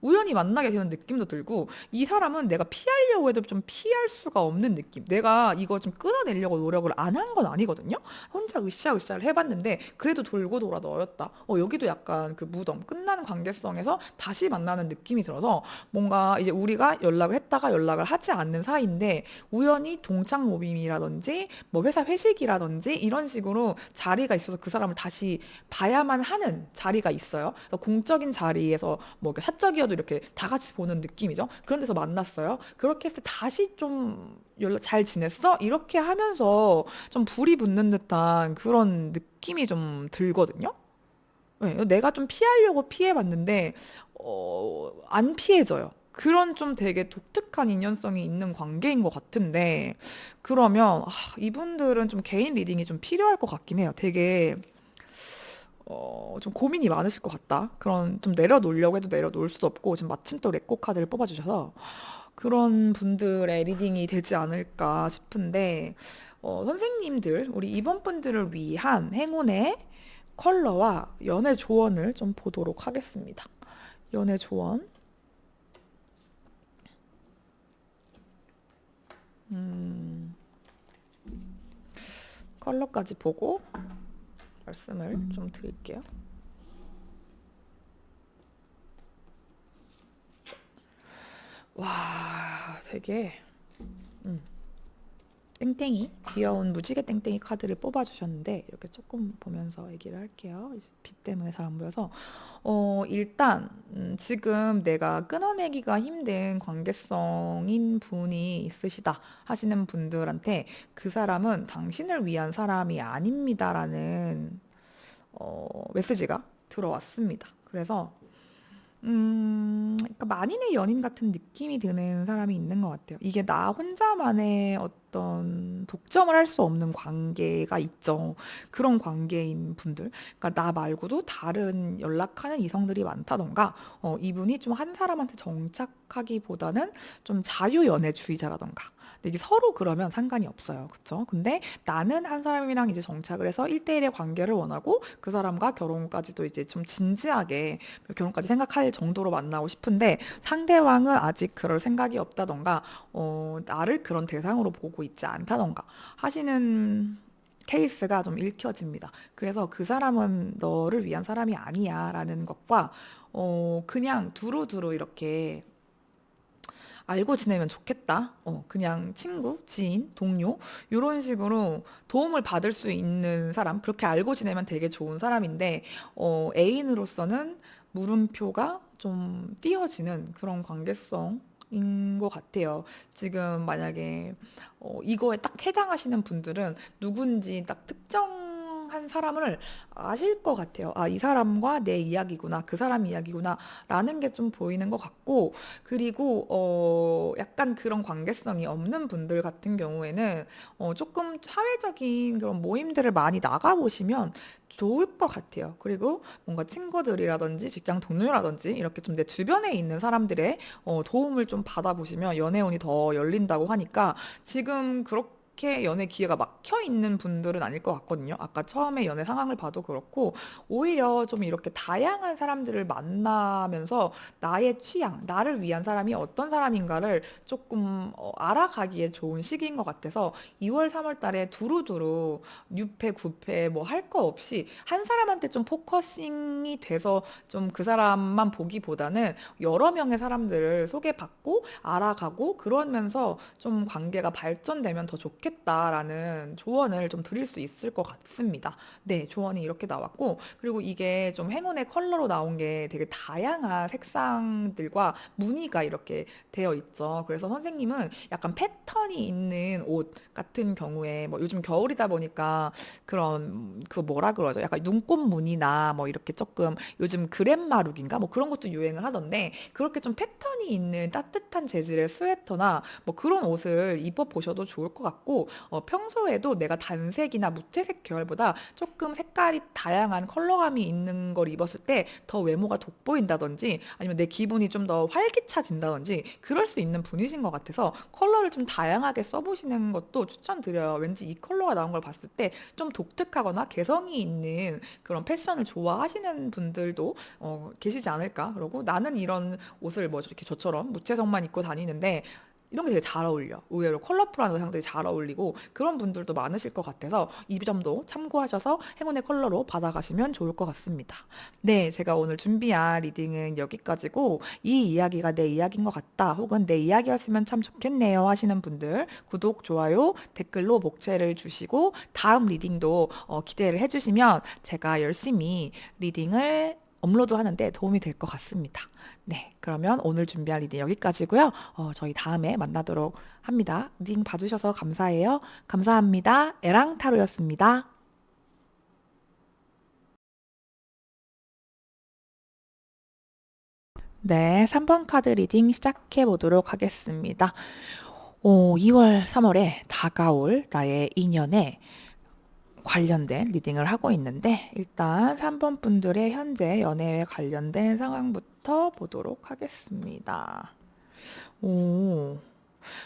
Speaker 1: 우연히 만나게 되는 느낌도 들고 이 사람은 내가 피하려고 해도 좀 피할 수가 없는 느낌. 내가 이거 좀 끊어내려고 노력을 안 한 건 아니거든요. 혼자 으쌰으쌰를 해봤는데 그래도 돌고 돌아 너였다. 여기도 약간 그 무덤 끝난 관계성에서 다시 만나는 느낌이 들어서 뭔가 이제 우리가 연락을 했다가 연락을 하지 않는 사이인데 우연히 동창 모임이라든지 뭐 회사 회식이라든지 이런 식으로 자리가 있어서 그 사람을 다시 봐야만 하는 자리가 있어요. 그래서 공적인 자리에서 뭐 이렇게 사적이어도 이렇게 다 같이 보는 느낌이죠. 그런 데서 만났어요. 그렇게 했을 때 다시 좀 연락 잘 지냈어? 이렇게 하면서 좀 불이 붙는 듯한 그런 느낌이 좀 들거든요. 네, 내가 좀 피하려고 피해봤는데 안 피해져요. 그런 좀 되게 독특한 인연성이 있는 관계인 것 같은데 그러면 이분들은 좀 개인 리딩이 좀 필요할 것 같긴 해요. 되게 좀 고민이 많으실 것 같다. 그런 좀 내려놓으려고 해도 내려놓을 수도 없고 지금 마침 또 레코 카드를 뽑아주셔서 그런 분들의 리딩이 되지 않을까 싶은데 선생님들 우리 이번 분들을 위한 행운의 컬러와 연애 조언을 좀 보도록 하겠습니다. 연애 조언 컬러까지 보고 말씀을 좀 드릴게요. 와, 되게 음, 땡땡이 귀여운 무지개 땡땡이 카드를 뽑아주셨는데 이렇게 조금 보면서 얘기를 할게요. 빛 때문에 잘 안 보여서 일단 지금 내가 끊어내기가 힘든 관계성인 분이 있으시다 하시는 분들한테 그 사람은 당신을 위한 사람이 아닙니다라는 메시지가 들어왔습니다. 그래서 그러니까 만인의 연인 같은 느낌이 드는 사람이 있는 것 같아요. 이게 나 혼자만의 어떤 독점을 할 수 없는 관계가 있죠. 그런 관계인 분들. 그러니까 나 말고도 다른 연락하는 이성들이 많다던가, 이분이 좀 한 사람한테 정착하기보다는 좀 자유연애주의자라던가. 근데 이게 서로 그러면 상관이 없어요. 그쵸? 근데 나는 한 사람이랑 이제 정착을 해서 1대1의 관계를 원하고 그 사람과 결혼까지도 이제 좀 진지하게 결혼까지 생각할 정도로 만나고 싶은데 상대방은 아직 그럴 생각이 없다던가 나를 그런 대상으로 보고 있지 않다던가 하시는 케이스가 좀 읽혀집니다. 그래서 그 사람은 너를 위한 사람이 아니야 라는 것과 그냥 두루두루 이렇게 알고 지내면 좋겠다. 그냥 친구, 지인, 동료, 이런 식으로 도움을 받을 수 있는 사람, 그렇게 알고 지내면 되게 좋은 사람인데, 애인으로서는 물음표가 좀 띄어지는 그런 관계성인 것 같아요. 지금 만약에 이거에 딱 해당하시는 분들은 누군지 딱 특정한 사람을 아실 것 같아요. 아, 이 사람과 내 이야기구나, 그 사람 이야기구나, 라는 게 좀 보이는 것 같고, 그리고 약간 그런 관계성이 없는 분들 같은 경우에는 조금 사회적인 그런 모임들을 많이 나가보시면 좋을 것 같아요. 그리고 뭔가 친구들이라든지 직장 동료라든지 이렇게 좀 내 주변에 있는 사람들의 도움을 좀 받아보시면 연애운이 더 열린다고 하니까 지금 그렇게 연애 기회가 막혀 있는 분들은 아닐 것 같거든요. 아까 처음에 연애 상황을 봐도 그렇고 오히려 좀 이렇게 다양한 사람들을 만나면서 나의 취향, 나를 위한 사람이 어떤 사람인가를 조금 알아가기에 좋은 시기인 것 같아서 2월, 3월 달에 두루두루 뉴페, 구페 뭐 할 거 없이 한 사람한테 좀 포커싱이 돼서 좀 그 사람만 보기보다는 여러 명의 사람들을 소개받고 알아가고 그러면서 좀 관계가 발전되면 더 좋겠다라는 조언을 좀 드릴 수 있을 것 같습니다. 네, 조언이 이렇게 나왔고, 그리고 이게 좀 행운의 컬러로 나온 게 되게 다양한 색상들과 무늬가 이렇게 되어 있죠. 그래서 선생님은 약간 패턴이 있는 옷 같은 경우에 뭐 요즘 겨울이다 보니까 그런 그 뭐라 그러죠? 약간 눈꽃 무늬나 뭐 이렇게 조금 요즘 그랜마룩인가 뭐 그런 것도 유행을 하던데 그렇게 좀 패턴이 있는 따뜻한 재질의 스웨터나 뭐 그런 옷을 입어 보셔도 좋을 것 같고 평소에도 내가 단색이나 무채색 계열보다 조금 색깔이 다양한 컬러감이 있는 걸 입었을 때 더 외모가 돋보인다든지 아니면 내 기분이 좀 더 활기차진다든지 그럴 수 있는 분이신 것 같아서 컬러를 좀 다양하게 써보시는 것도 추천드려요. 왠지 이 컬러가 나온 걸 봤을 때 좀 독특하거나 개성이 있는 그런 패션을 좋아하시는 분들도 계시지 않을까. 그러고 나는 이런 옷을 뭐 이렇게 저처럼 무채색만 입고 다니는데 이런 게 되게 잘 어울려. 의외로 컬러풀한 의상들이 잘 어울리고 그런 분들도 많으실 것 같아서 이 점도 참고하셔서 행운의 컬러로 받아가시면 좋을 것 같습니다. 네, 제가 오늘 준비한 리딩은 여기까지고 이 이야기가 내 이야기인 것 같다 혹은 내 이야기였으면 참 좋겠네요 하시는 분들 구독, 좋아요, 댓글로 목차를 주시고 다음 리딩도 기대를 해주시면 제가 열심히 리딩을 업로드 하는데 도움이 될 것 같습니다. 네, 그러면 오늘 준비한 리딩 여기까지고요. 저희 다음에 만나도록 합니다. 리딩 봐주셔서 감사해요. 감사합니다. 에랑타로였습니다. 네, 3번 카드 리딩 시작해 보도록 하겠습니다. 2월, 3월에 다가올 나의 인연에 관련된 리딩을 하고 있는데 일단 3번 분들의 현재 연애에 관련된 상황부터 보도록 하겠습니다. 오.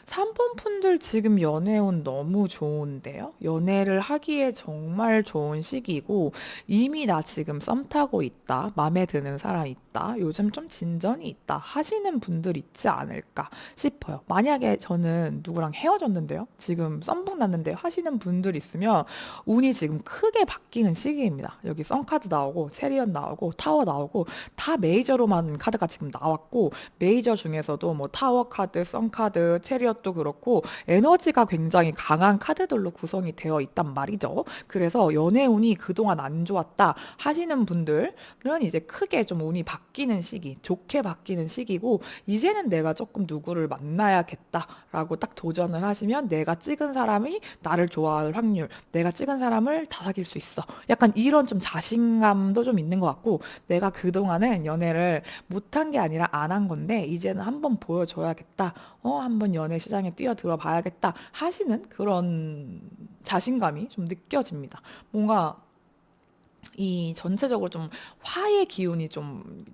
Speaker 1: 3번 분들 지금 연애운 너무 좋은데요? 연애를 하기에 정말 좋은 시기고, 이미 나 지금 썸 타고 있다, 맘에 드는 사람 있다, 요즘 좀 진전이 있다 하시는 분들 있지 않을까 싶어요. 만약에 저는 누구랑 헤어졌는데요? 지금 썸북 났는데 하시는 분들 있으면 운이 지금 크게 바뀌는 시기입니다. 여기 썸카드 나오고, 체리언 나오고, 타워 나오고, 다 메이저로만 카드가 지금 나왔고, 메이저 중에서도 뭐 타워 카드, 썬 카드, 체리엇도 그렇고 에너지가 굉장히 강한 카드들로 구성이 되어 있단 말이죠. 그래서 연애운이 그동안 안 좋았다 하시는 분들은 이제 크게 좀 운이 바뀌는 시기, 좋게 바뀌는 시기고, 이제는 내가 조금 누구를 만나야겠다라고 딱 도전을 하시면 내가 찍은 사람이 나를 좋아할 확률, 내가 찍은 사람을 다 사귈 수 있어. 약간 이런 좀 자신감도 좀 있는 것 같고, 내가 그동안은 연애를 못한 게 아니라 안 한 건데 이제는 한번 보여줘야겠다. 한번 연애 시장에 뛰어들어 봐야겠다 하시는 그런 자신감이 좀 느껴집니다. 뭔가 이 전체적으로 좀 화의 기운이 좀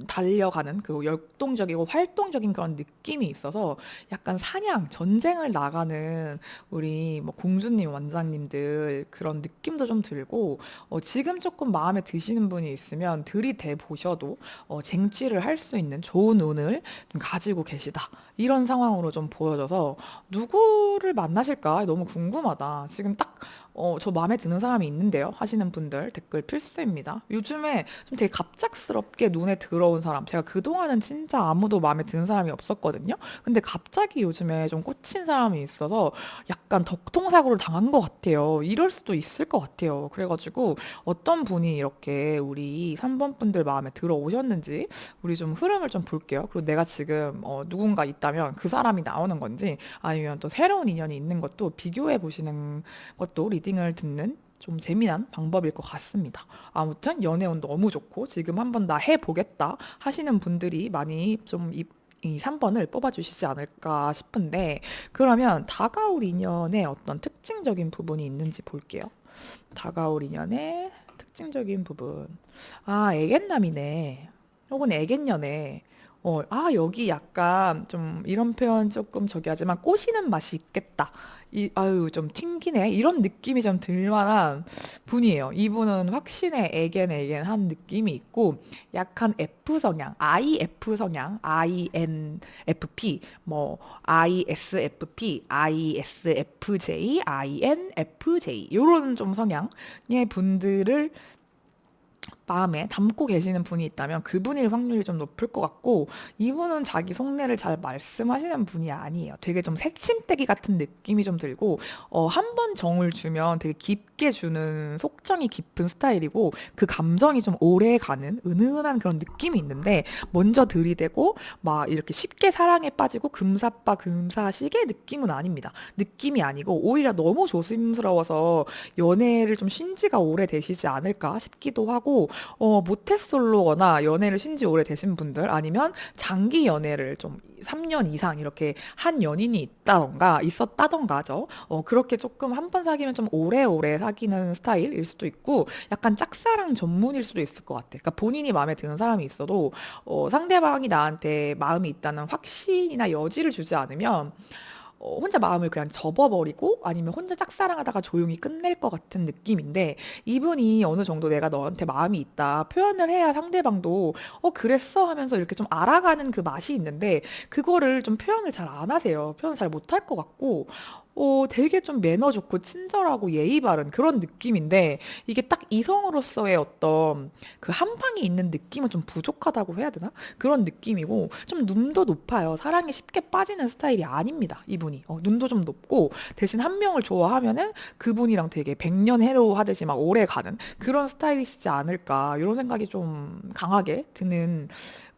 Speaker 1: 달려가는 그 역동적이고 활동적인 그런 느낌이 있어서 약간 사냥, 전쟁을 나가는 우리 뭐 공주님, 원장님들 그런 느낌도 좀 들고, 지금 조금 마음에 드시는 분이 있으면 들이대 보셔도 쟁취를 할 수 있는 좋은 운을 좀 가지고 계시다. 이런 상황으로 좀 보여져서 누구를 만나실까 너무 궁금하다. 지금 딱 저 마음에 드는 사람이 있는데요 하시는 분들 댓글 필수입니다. 요즘에 좀 되게 갑작스럽게 눈에 들어온 사람, 제가 그동안은 진짜 아무도 마음에 드는 사람이 없었거든요. 근데 갑자기 요즘에 좀 꽂힌 사람이 있어서 약간 덕통사고를 당한 것 같아요. 이럴 수도 있을 것 같아요. 그래가지고 어떤 분이 이렇게 우리 3번 분들 마음에 들어오셨는지 우리 좀 흐름을 좀 볼게요. 그리고 내가 지금 누군가 있다면 그 사람이 나오는 건지, 아니면 또 새로운 인연이 있는 것도 비교해 보시는 것도 리딩을 듣는 좀 재미난 방법일 것 같습니다. 아무튼 연애운 너무 좋고 지금 한번 나 해보겠다 하시는 분들이 많이 좀 이 3번을 뽑아주시지 않을까 싶은데, 그러면 다가올 인연의 어떤 특징적인 부분이 있는지 볼게요. 다가올 인연의 특징적인 부분. 아, 애견남이네. 혹은 애견녀네. 여기 약간 좀 이런 표현 조금 저기 하지만 꼬시는 맛이 있겠다. 아유, 좀 튕기네. 이런 느낌이 좀 들만한 분이에요. 이분은 확신의 애겐 한 느낌이 있고, 약간 F 성향, IF 성향, INFP, 뭐, ISFP, ISFJ, INFJ, 요런 좀 성향의 분들을 마음에 담고 계시는 분이 있다면 그분일 확률이 좀 높을 것 같고, 이분은 자기 속내를 잘 말씀하시는 분이 아니에요. 되게 좀 새침대기 같은 느낌이 좀 들고, 한 번 정을 주면 되게 깊게 주는 속정이 깊은 스타일이고, 그 감정이 좀 오래 가는 은은한 그런 느낌이 있는데, 먼저 들이대고 막 이렇게 쉽게 사랑에 빠지고 금사빠 금사식의 느낌은 아닙니다. 느낌이 아니고 오히려 너무 조심스러워서 연애를 좀 쉰 지가 오래되시지 않을까 싶기도 하고, 모태솔로거나 연애를 쉰 지 오래되신 분들, 아니면 장기 연애를 좀 3년 이상 이렇게 한 연인이 있다던가 있었다던가죠. 그렇게 조금 한 번 사귀면 좀 오래오래 사귀는 스타일일 수도 있고, 약간 짝사랑 전문일 수도 있을 것 같아. 그러니까 본인이 마음에 드는 사람이 있어도 상대방이 나한테 마음이 있다는 확신이나 여지를 주지 않으면 혼자 마음을 그냥 접어버리고 아니면 혼자 짝사랑하다가 조용히 끝낼 것 같은 느낌인데, 이분이 어느 정도 내가 너한테 마음이 있다 표현을 해야 상대방도 그랬어 하면서 이렇게 좀 알아가는 그 맛이 있는데, 그거를 좀 표현을 잘 안 하세요. 표현 잘 못할 것 같고, 되게 좀 매너 좋고 친절하고 예의 바른 그런 느낌인데, 이게 딱 이성으로서의 어떤 그 한방이 있는 느낌은 좀 부족하다고 해야 되나? 그런 느낌이고, 좀 눈도 높아요. 사랑에 쉽게 빠지는 스타일이 아닙니다, 이분이. 눈도 좀 높고, 대신 한 명을 좋아하면은 그분이랑 되게 백년 해로 하듯이 막 오래 가는 그런 스타일이시지 않을까, 이런 생각이 좀 강하게 드는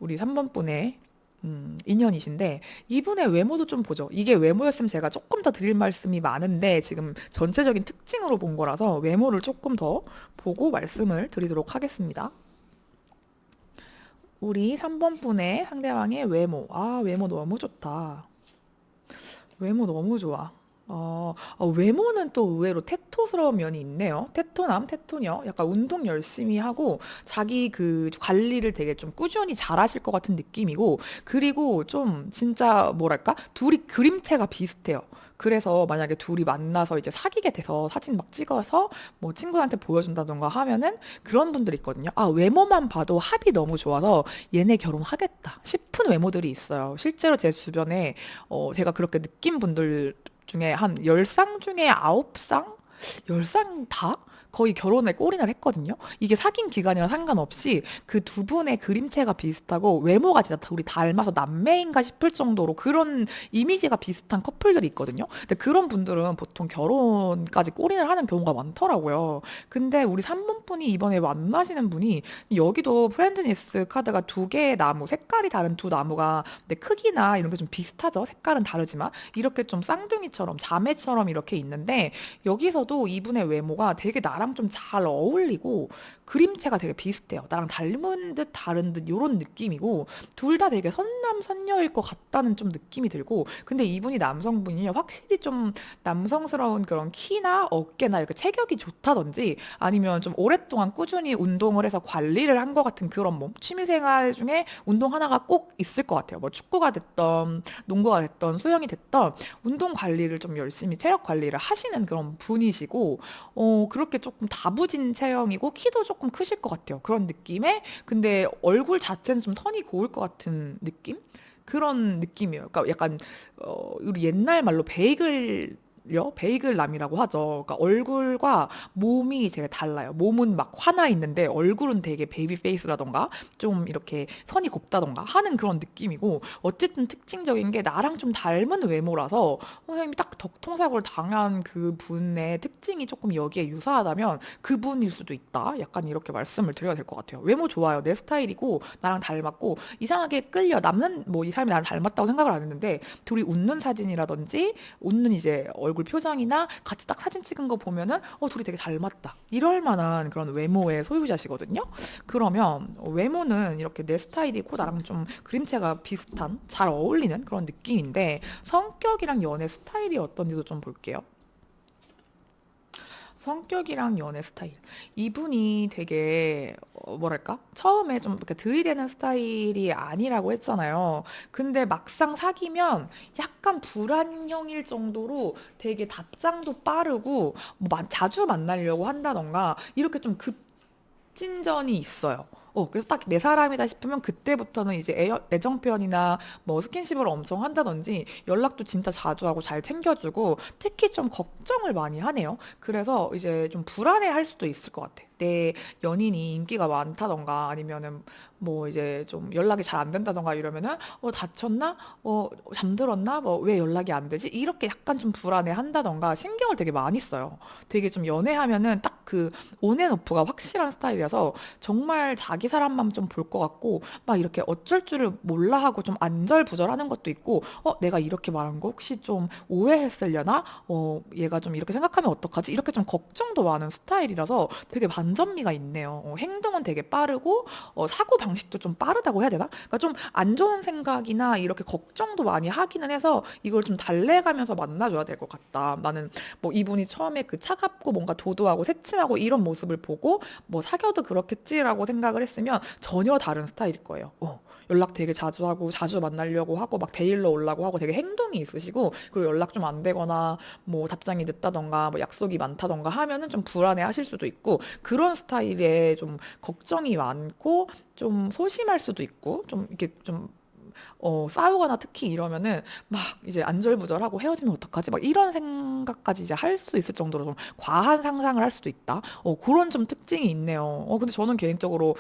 Speaker 1: 우리 3번 분의 인연이신데, 이분의 외모도 좀 보죠. 이게 외모였으면 제가 조금 더 드릴 말씀이 많은데, 지금 전체적인 특징으로 본 거라서 외모를 조금 더 보고 말씀을 드리도록 하겠습니다. 우리 3번 분의 상대방의 외모. 아, 외모 너무 좋다. 외모 너무 좋아. 외모는 또 의외로 테토스러운 면이 있네요. 테토남, 테토녀. 약간 운동 열심히 하고 자기 그 관리를 되게 좀 꾸준히 잘하실 것 같은 느낌이고, 그리고 좀 진짜 뭐랄까? 둘이 그림체가 비슷해요. 그래서 만약에 둘이 만나서 이제 사귀게 돼서 사진 막 찍어서 뭐 친구한테 보여준다던가 하면은 그런 분들 있거든요. 아, 외모만 봐도 합이 너무 좋아서 얘네 결혼하겠다 싶은 외모들이 있어요. 실제로 제 주변에 제가 그렇게 느낀 분들 중에 한 10쌍 중에 9쌍? 10쌍 다? 거의 결혼에 골인을 했거든요. 이게 사귄 기간이랑 상관없이 그 두 분의 그림체가 비슷하고 외모가 진짜 우리 닮아서 남매인가 싶을 정도로 그런 이미지가 비슷한 커플들이 있거든요. 근데 그런 분들은 보통 결혼까지 골인을 하는 경우가 많더라고요. 근데 우리 3번 분이 이번에 만나시는 분이 여기도 프렌드니스 카드가 두 개의 나무, 색깔이 다른 두 나무가 근데 크기나 이런 게 좀 비슷하죠. 색깔은 다르지만 이렇게 좀 쌍둥이처럼 자매처럼 이렇게 있는데 여기서도 이분의 외모가 되게 나랑 좀 잘 어울리고 그림체가 되게 비슷해요. 나랑 닮은 듯 다른 듯 이런 느낌이고 둘 다 되게 선남선녀일 것 같다는 좀 느낌이 들고 근데 이분이 남성분이 확실히 좀 남성스러운 그런 키나 어깨나 이렇게 체격이 좋다든지 아니면 좀 오랫동안 꾸준히 운동을 해서 관리를 한 것 같은 그런 몸 취미생활 중에 운동 하나가 꼭 있을 것 같아요. 뭐 축구가 됐던 농구가 됐던 수영이 됐던 운동 관리를 좀 열심히 체력 관리를 하시는 그런 분이시고 그렇게 조금 다부진 체형이고 키도 조금 크실 것 같아요. 그런 느낌에 근데 얼굴 자체는 좀 선이 고울 것 같은 느낌? 그런 느낌이에요. 그러니까 약간 우리 옛날 말로 베이글남이라고 하죠. 그러니까 얼굴과 몸이 되게 달라요. 몸은 막 화나 있는데 얼굴은 되게 베이비 페이스라던가 좀 이렇게 선이 곱다던가 하는 그런 느낌이고 어쨌든 특징적인 게 나랑 좀 닮은 외모라서 선생님이 딱 덕통사고를 당한 그 분의 특징이 조금 여기에 유사하다면 그분일 수도 있다. 약간 이렇게 말씀을 드려야 될 것 같아요. 외모 좋아요. 내 스타일이고 나랑 닮았고 이상하게 끌려 남는 뭐 이 사람이 나랑 닮았다고 생각을 안 했는데 둘이 웃는 사진이라든지 웃는 이제 얼굴 표정이나 같이 딱 사진 찍은 거 보면은 둘이 되게 닮았다. 이럴 만한 그런 외모의 소유자시거든요. 그러면 외모는 이렇게 내 스타일이고 나랑 좀 그림체가 비슷한 잘 어울리는 그런 느낌인데 성격이랑 연애 스타일이 어떤지도 좀 볼게요. 성격이랑 연애 스타일. 이분이 되게, 뭐랄까? 처음에 좀 이렇게 들이대는 스타일이 아니라고 했잖아요. 근데 막상 사귀면 약간 불안형일 정도로 되게 답장도 빠르고, 뭐 자주 만나려고 한다던가, 이렇게 좀 급진전이 있어요. 그래서 딱 내 사람이다 싶으면 그때부터는 이제 애정 표현이나 뭐 스킨십을 엄청 한다든지 연락도 진짜 자주 하고 잘 챙겨주고 특히 좀 걱정을 많이 하네요. 그래서 이제 좀 불안해 할 수도 있을 것 같아. 내 연인이 인기가 많다던가 아니면은 뭐 이제 좀 연락이 잘 안 된다던가 이러면은 다쳤나? 잠들었나? 뭐 왜 연락이 안 되지? 이렇게 약간 좀 불안해 한다던가 신경을 되게 많이 써요. 되게 좀 연애하면은 딱 그 온앤오프가 확실한 스타일이라서 정말 자기 사람만 좀 볼 것 같고 막 이렇게 어쩔 줄을 몰라 하고 좀 안절부절하는 것도 있고 내가 이렇게 말한 거 혹시 좀 오해했으려나? 얘가 좀 이렇게 생각하면 어떡하지? 이렇게 좀 걱정도 많은 스타일이라서 되게 반전미가 있네요. 행동은 되게 빠르고 사고 방식도 좀 빠르다고 해야 되나? 그러니까 좀 안 좋은 생각이나 이렇게 걱정도 많이 하기는 해서 이걸 좀 달래가면서 만나줘야 될 것 같다. 나는 뭐 이분이 처음에 그 차갑고 뭔가 도도하고 새침하고 이런 모습을 보고 뭐 사귀어도 그렇겠지라고 생각을 했으면 전혀 다른 스타일일 거예요. 연락 되게 자주 하고 자주 만나려고 하고 막 데일러 오려고 하고 되게 행동이 있으시고 그리고 연락 좀 안 되거나 뭐 답장이 늦다던가 뭐 약속이 많다던가 하면은 좀 불안해 하실 수도 있고 그런 스타일에 좀 걱정이 많고 좀 소심할 수도 있고 좀 이렇게 좀 싸우거나 특히 이러면은 막 이제 안절부절하고 헤어지면 어떡하지? 막 이런 생각까지 이제 할 수 있을 정도로 좀 과한 상상을 할 수도 있다. 그런 좀 특징이 있네요. 근데 저는 개인적으로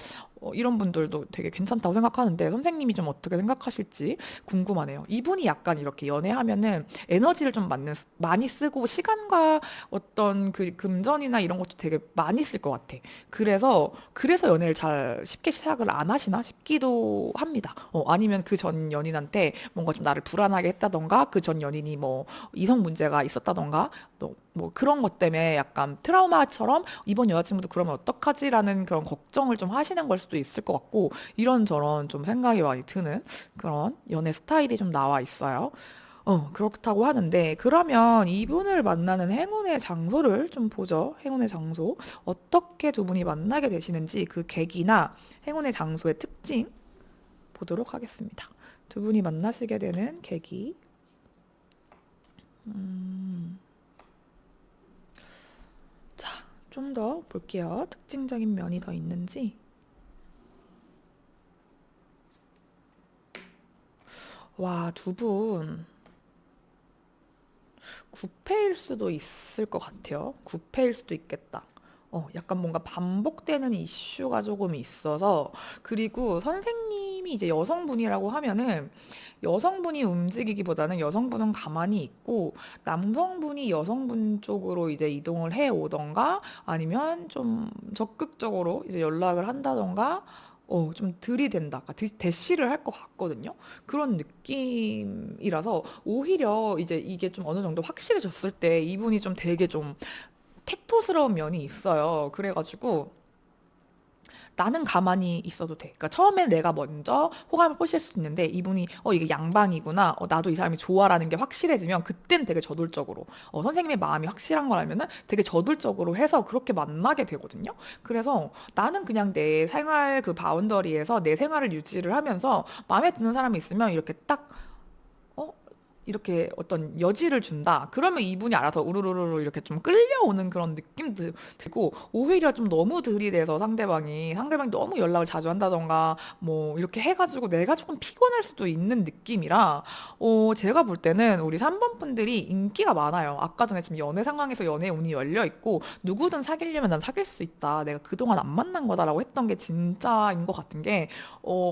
Speaker 1: 이런 분들도 되게 괜찮다고 생각하는데 선생님이 좀 어떻게 생각하실지 궁금하네요. 이분이 약간 이렇게 연애하면은 에너지를 좀 많이 쓰고 시간과 어떤 그 금전이나 이런 것도 되게 많이 쓸 것 같아. 그래서 연애를 잘 쉽게 시작을 안 하시나 싶기도 합니다. 아니면 그 전 연인한테 뭔가 좀 나를 불안하게 했다던가 그 전 연인이 뭐 이성 문제가 있었다던가 또 뭐 그런 것 때문에 약간 트라우마처럼 이번 여자친구도 그러면 어떡하지라는 그런 걱정을 좀 하시는 걸 수도 있을 것 같고 이런저런 좀 생각이 많이 드는 그런 연애 스타일이 좀 나와 있어요. 그렇다고 하는데, 그러면 이분을 만나는 행운의 장소를 좀 보죠. 행운의 장소. 어떻게 두 분이 만나게 되시는지 그 계기나 행운의 장소의 특징 보도록 하겠습니다. 두 분이 만나시게 되는 계기. 자, 좀 더 볼게요. 특징적인 면이 더 있는지. 와, 두 분. 구패일 수도 있을 것 같아요. 구패일 수도 있겠다. 약간 뭔가 반복되는 이슈가 조금 있어서, 그리고 선생님이 이제 여성분이라고 하면은, 여성분이 움직이기보다는 여성분은 가만히 있고, 남성분이 여성분 쪽으로 이제 이동을 해 오던가, 아니면 좀 적극적으로 이제 연락을 한다던가, 좀 들이댄다. 대시를 할 것 같거든요. 그런 느낌이라서, 오히려 이제 이게 좀 어느 정도 확실해졌을 때 이분이 좀 되게 좀 택토스러운 면이 있어요. 그래가지고 나는 가만히 있어도 돼. 그러니까 처음에 내가 먼저 호감을 꼬실 수 있는데 이분이 이게 양방이구나. 나도 이 사람이 좋아라는 게 확실해지면 그땐 되게 저돌적으로 선생님의 마음이 확실한 거라면은 되게 저돌적으로 해서 그렇게 만나게 되거든요. 그래서 나는 그냥 내 생활 그 바운더리에서 내 생활을 유지를 하면서 마음에 드는 사람이 있으면 이렇게 딱 어? 이렇게 어떤 여지를 준다. 그러면 이분이 알아서 우르르르 이렇게 좀 끌려오는 그런 느낌도 들고, 오히려 좀 너무 들이대서 상대방이 너무 연락을 자주 한다던가, 뭐, 이렇게 해가지고 내가 조금 피곤할 수도 있는 느낌이라, 제가 볼 때는 우리 3번 분들이 인기가 많아요. 아까 전에 지금 연애 상황에서 연애 운이 열려 있고, 누구든 사귀려면 난 사귈 수 있다. 내가 그동안 안 만난 거다라고 했던 게 진짜인 것 같은 게,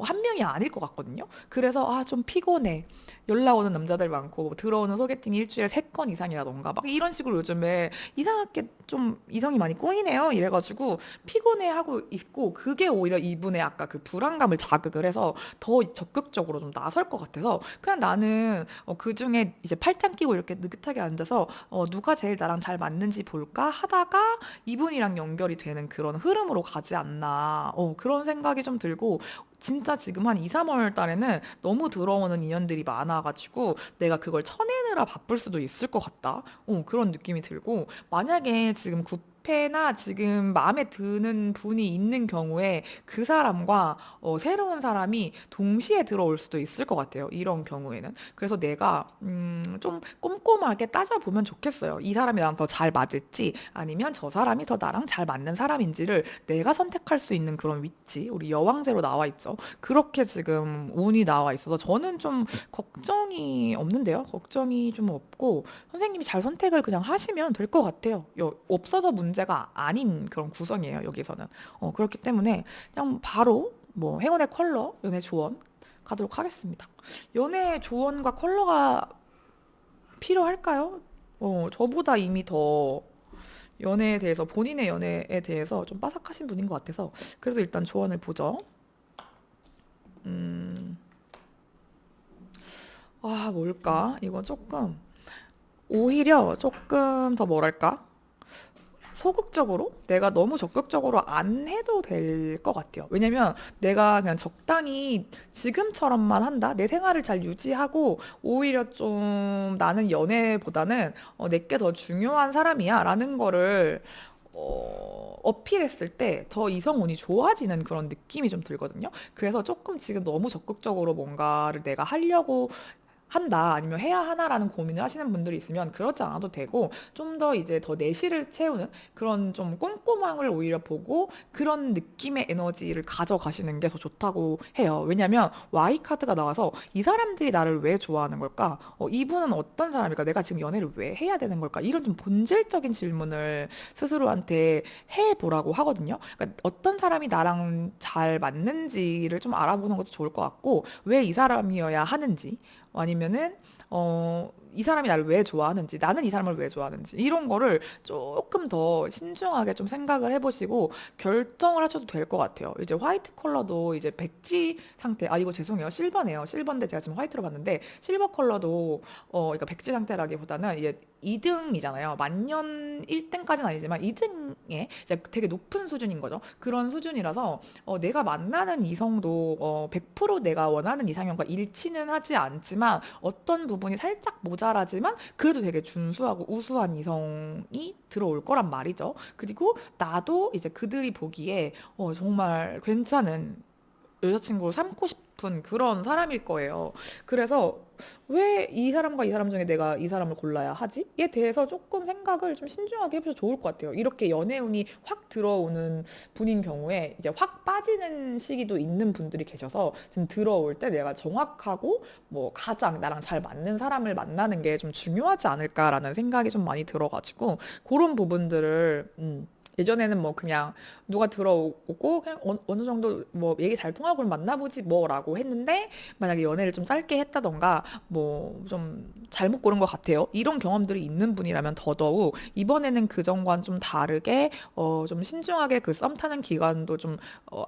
Speaker 1: 한 명이 아닐 것 같거든요. 그래서, 좀 피곤해. 연락 오는 남자들 많고 들어오는 소개팅이 일주일에 3건 이상이라던가 막 이런 식으로 요즘에 이상하게 좀 이성이 많이 꼬이네요 이래가지고 피곤해하고 있고, 그게 오히려 이분의 아까 그 불안감을 자극을 해서 더 적극적으로 좀 나설 것 같아서, 그냥 나는 그 중에 이제 팔짱 끼고 이렇게 느긋하게 앉아서 누가 제일 나랑 잘 맞는지 볼까 하다가 이분이랑 연결이 되는 그런 흐름으로 가지 않나, 그런 생각이 좀 들고, 진짜 지금 한 2, 3월 달에는 너무 들어오는 인연들이 많아가지고 내가 그걸 쳐내느라 바쁠 수도 있을 것 같다. 그런 느낌이 들고, 만약에 지금 구패나 지금 마음에 드는 분이 있는 경우에 그 사람과 새로운 사람이 동시에 들어올 수도 있을 것 같아요. 이런 경우에는. 그래서 내가 좀 꼼꼼하게 따져보면 좋겠어요. 이 사람이 나랑 더 잘 맞을지 아니면 저 사람이 더 나랑 잘 맞는 사람인지를 내가 선택할 수 있는 그런 위치. 우리 여왕제로 나와 있죠. 그렇게 지금 운이 나와 있어서 저는 좀 걱정이 없는데요. 걱정이 좀 없고 선생님이 잘 선택을 그냥 하시면 될 것 같아요. 없어서 문제가 아닌 그런 구성이에요. 여기서는. 그렇기 때문에 그냥 바로 뭐 행운의 컬러, 연애 조언 가도록 하겠습니다. 연애 조언과 컬러가 필요할까요? 저보다 이미 더 연애에 대해서, 본인의 연애에 대해서 좀 빠삭하신 분인 것 같아서 그래도 일단 조언을 보죠. 음, 뭘까? 이건 조금, 오히려 조금 더 뭐랄까? 소극적으로? 내가 너무 적극적으로 안 해도 될 것 같아요. 왜냐면 내가 그냥 적당히 지금처럼만 한다? 내 생활을 잘 유지하고, 오히려 좀 나는 연애보다는 내게 더 중요한 사람이야 라는 거를 어필했을 때 더 이성운이 좋아지는 그런 느낌이 좀 들거든요. 그래서 조금 지금 너무 적극적으로 뭔가를 내가 하려고 한다 아니면 해야 하나라는 고민을 하시는 분들이 있으면 그러지 않아도 되고, 좀 더 이제 더 내실을 채우는 그런 좀 꼼꼼함을 오히려 보고 그런 느낌의 에너지를 가져가시는 게 더 좋다고 해요. 왜냐면 Y 카드가 나와서 이 사람들이 나를 왜 좋아하는 걸까? 이분은 어떤 사람일까? 내가 지금 연애를 왜 해야 되는 걸까? 이런 좀 본질적인 질문을 스스로한테 해보라고 하거든요. 그러니까 어떤 사람이 나랑 잘 맞는지를 좀 알아보는 것도 좋을 것 같고, 왜 이 사람이어야 하는지, 아니면은 이 사람이 나를 왜 좋아하는지, 나는 이 사람을 왜 좋아하는지, 이런 거를 조금 더 신중하게 좀 생각을 해보시고 결정을 하셔도 될 것 같아요. 이제 화이트 컬러도 이제 백지 상태, 아, 이거 죄송해요. 실버네요. 실버인데 제가 지금 화이트로 봤는데, 실버 컬러도, 그러니까 백지 상태라기보다는 이게 2등이잖아요. 만년 1등까지는 아니지만 2등에 이제 되게 높은 수준인 거죠. 그런 수준이라서 내가 만나는 이성도 100% 내가 원하는 이상형과 일치는 하지 않지만 어떤 부분이 살짝 모자라지만 그래도 되게 준수하고 우수한 이성이 들어올 거란 말이죠. 그리고 나도 이제 그들이 보기에 정말 괜찮은 여자친구로 삼고 싶은 그런 사람일 거예요. 그래서 왜 이 사람과 이 사람 중에 내가 이 사람을 골라야 하지? 에 대해서 조금 생각을 좀 신중하게 해보셔도 좋을 것 같아요. 이렇게 연애운이 확 들어오는 분인 경우에 이제 확 빠지는 시기도 있는 분들이 계셔서 지금 들어올 때 내가 정확하고 뭐 가장 나랑 잘 맞는 사람을 만나는 게 좀 중요하지 않을까라는 생각이 좀 많이 들어가지고 그런 부분들을 예전에는 뭐 그냥 누가 들어오고 그냥 어느 정도 뭐 얘기 잘 통하고 만나보지 뭐라고 했는데 만약에 연애를 좀 짧게 했다던가 뭐 좀 잘못 고른 것 같아요. 이런 경험들이 있는 분이라면 더더욱 이번에는 그전과는 좀 다르게 좀 신중하게 그 썸 타는 기간도 좀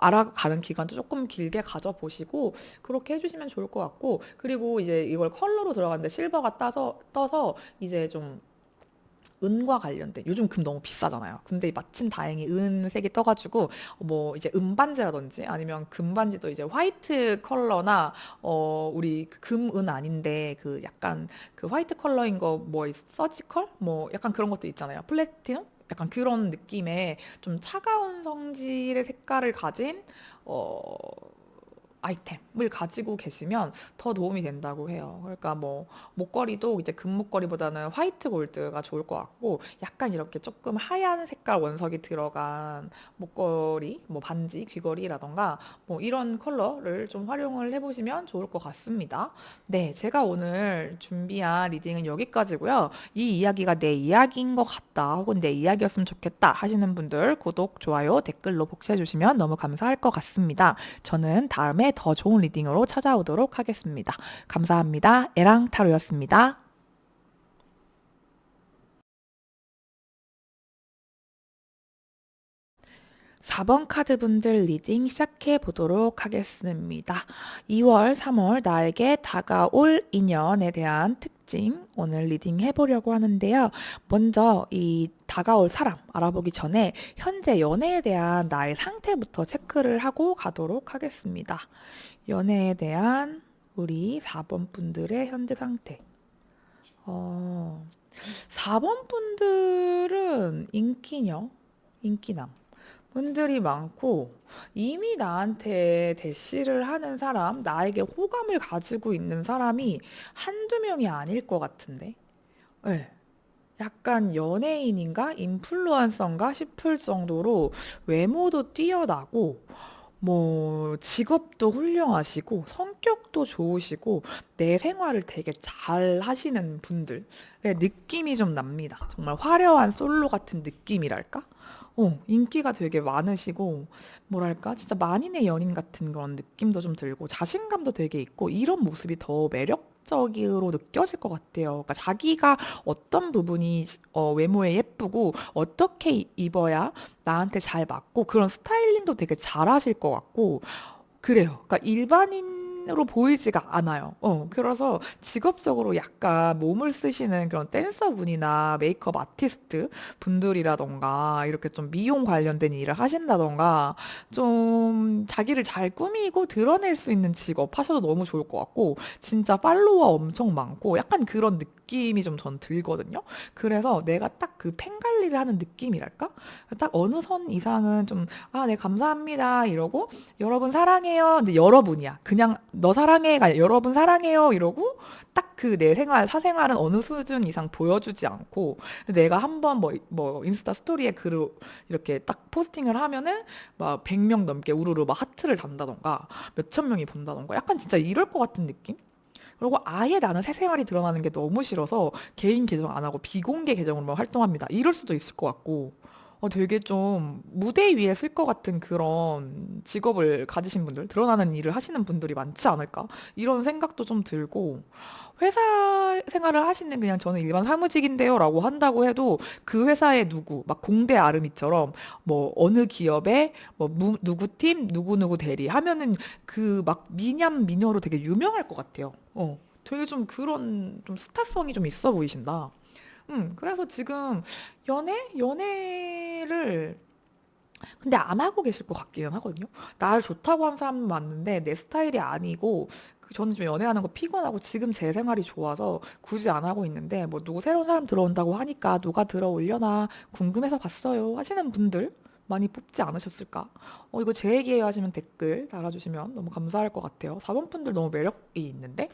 Speaker 1: 알아가는 기간도 조금 길게 가져보시고 그렇게 해주시면 좋을 것 같고 그리고 이제 이걸 컬러로 들어갔는데 실버가 떠서 이제 좀 은과 관련된 요즘 금 너무 비싸잖아요. 근데 마침 다행히 은색이 떠가지고 뭐 이제 은반지라든지 아니면 금반지도 이제 화이트 컬러나 우리 그 금은 아닌데 그 약간 그 화이트 컬러인 거 뭐 서지컬 뭐 약간 그런 것도 있잖아요. 플래티넘 약간 그런 느낌의 좀 차가운 성질의 색깔을 가진 어 아이템을 가지고 계시면 더 도움이 된다고 해요. 그러니까 뭐 목걸이도 이제 금목걸이보다는 화이트 골드가 좋을 것 같고 약간 이렇게 조금 하얀 색깔 원석이 들어간 목걸이, 뭐 반지, 귀걸이라던가 뭐 이런 컬러를 좀 활용을 해보시면 좋을 것 같습니다. 네, 제가 오늘 준비한 리딩은 여기까지고요. 이 이야기가 내 이야기인 것 같다 혹은 내 이야기였으면 좋겠다 하시는 분들 구독, 좋아요, 댓글로 복사해 주시면 너무 감사할 것 같습니다. 저는 다음에 더 좋은 리딩으로 찾아오도록 하겠습니다. 감사합니다. 에랑타로였습니다. 4번 카드 분들 리딩 시작해 보도록 하겠습니다. 2월, 3월 나에게 다가올 인연에 대한 특징 오늘 리딩 해보려고 하는데요. 먼저 이 다가올 사람 알아보기 전에 현재 연애에 대한 나의 상태부터 체크를 하고 가도록 하겠습니다. 연애에 대한 우리 4번 분들의 현재 상태. 4번 분들은 인기남. 분들이 많고 이미 나한테 대시를 하는 사람, 나에게 호감을 가지고 있는 사람이 한두 명이 아닐 것 같은데. 네. 약간 연예인인가 인플루언서인가 싶을 정도로 외모도 뛰어나고 뭐 직업도 훌륭하시고 성격도 좋으시고 내 생활을 되게 잘 하시는 분들의 느낌이 좀 납니다. 정말 화려한 솔로 같은 느낌이랄까? 인기가 되게 많으시고 뭐랄까 진짜 만인의 연인 같은 그런 느낌도 좀 들고 자신감도 되게 있고 이런 모습이 더 매력적으로 느껴질 것 같아요. 그러니까 자기가 어떤 부분이 외모에 예쁘고 어떻게 입어야 나한테 잘 맞고 그런 스타일링도 되게 잘하실 것 같고 그래요. 그러니까 일반인으로 보이지가 않아요. 그래서 직업적으로 약간 몸을 쓰시는 그런 댄서분이나 메이크업 아티스트 분들이라던가 이렇게 좀 미용 관련된 일을 하신다던가 좀 자기를 잘 꾸미고 드러낼 수 있는 직업 하셔도 너무 좋을 것 같고 진짜 팔로워 엄청 많고 약간 그런 느낌이 좀 전 들거든요. 그래서 내가 딱 그 팬 관리를 하는 느낌이랄까? 딱 어느 선 이상은 좀, 아, 네, 감사합니다. 이러고 여러분 사랑해요. 근데 여러분이야. 그냥 너 사랑해가 아니라 여러분 사랑해요. 이러고 딱 그 내 생활, 사생활은 어느 수준 이상 보여주지 않고 내가 한번 뭐 인스타 스토리에 글을 이렇게 딱 포스팅을 하면은 막 100명 넘게 우르르 막 하트를 단다던가 몇천 명이 본다던가 약간 진짜 이럴 것 같은 느낌? 그리고 아예 나는 새 생활이 드러나는 게 너무 싫어서 개인 계정 안 하고 비공개 계정으로만 활동합니다. 이럴 수도 있을 것 같고 되게 좀 무대 위에 쓸 것 같은 그런 직업을 가지신 분들, 드러나는 일을 하시는 분들이 많지 않을까? 이런 생각도 좀 들고, 회사 생활을 하시는 그냥 저는 일반 사무직인데요 라고 한다고 해도 그 회사의 누구, 막 공대 아르미처럼 뭐 어느 기업에 뭐 누구 팀, 누구누구 대리 하면은 그 막 미냠 미녀로 되게 유명할 것 같아요. 되게 좀 그런 좀 스타성이 좀 있어 보이신다. 그래서 지금 연애를 근데 안 하고 계실 것 같기는 하거든요. 나를 좋다고 한 사람은 맞는데 내 스타일이 아니고 저는 좀 연애하는 거 피곤하고 지금 제 생활이 좋아서 굳이 안 하고 있는데 뭐 누구 새로운 사람 들어온다고 하니까 누가 들어오려나 궁금해서 봤어요 하시는 분들 많이 뽑지 않으셨을까? 이거 제 얘기예요 하시면 댓글 달아주시면 너무 감사할 것 같아요. 4번 분들 너무 매력이 있는데?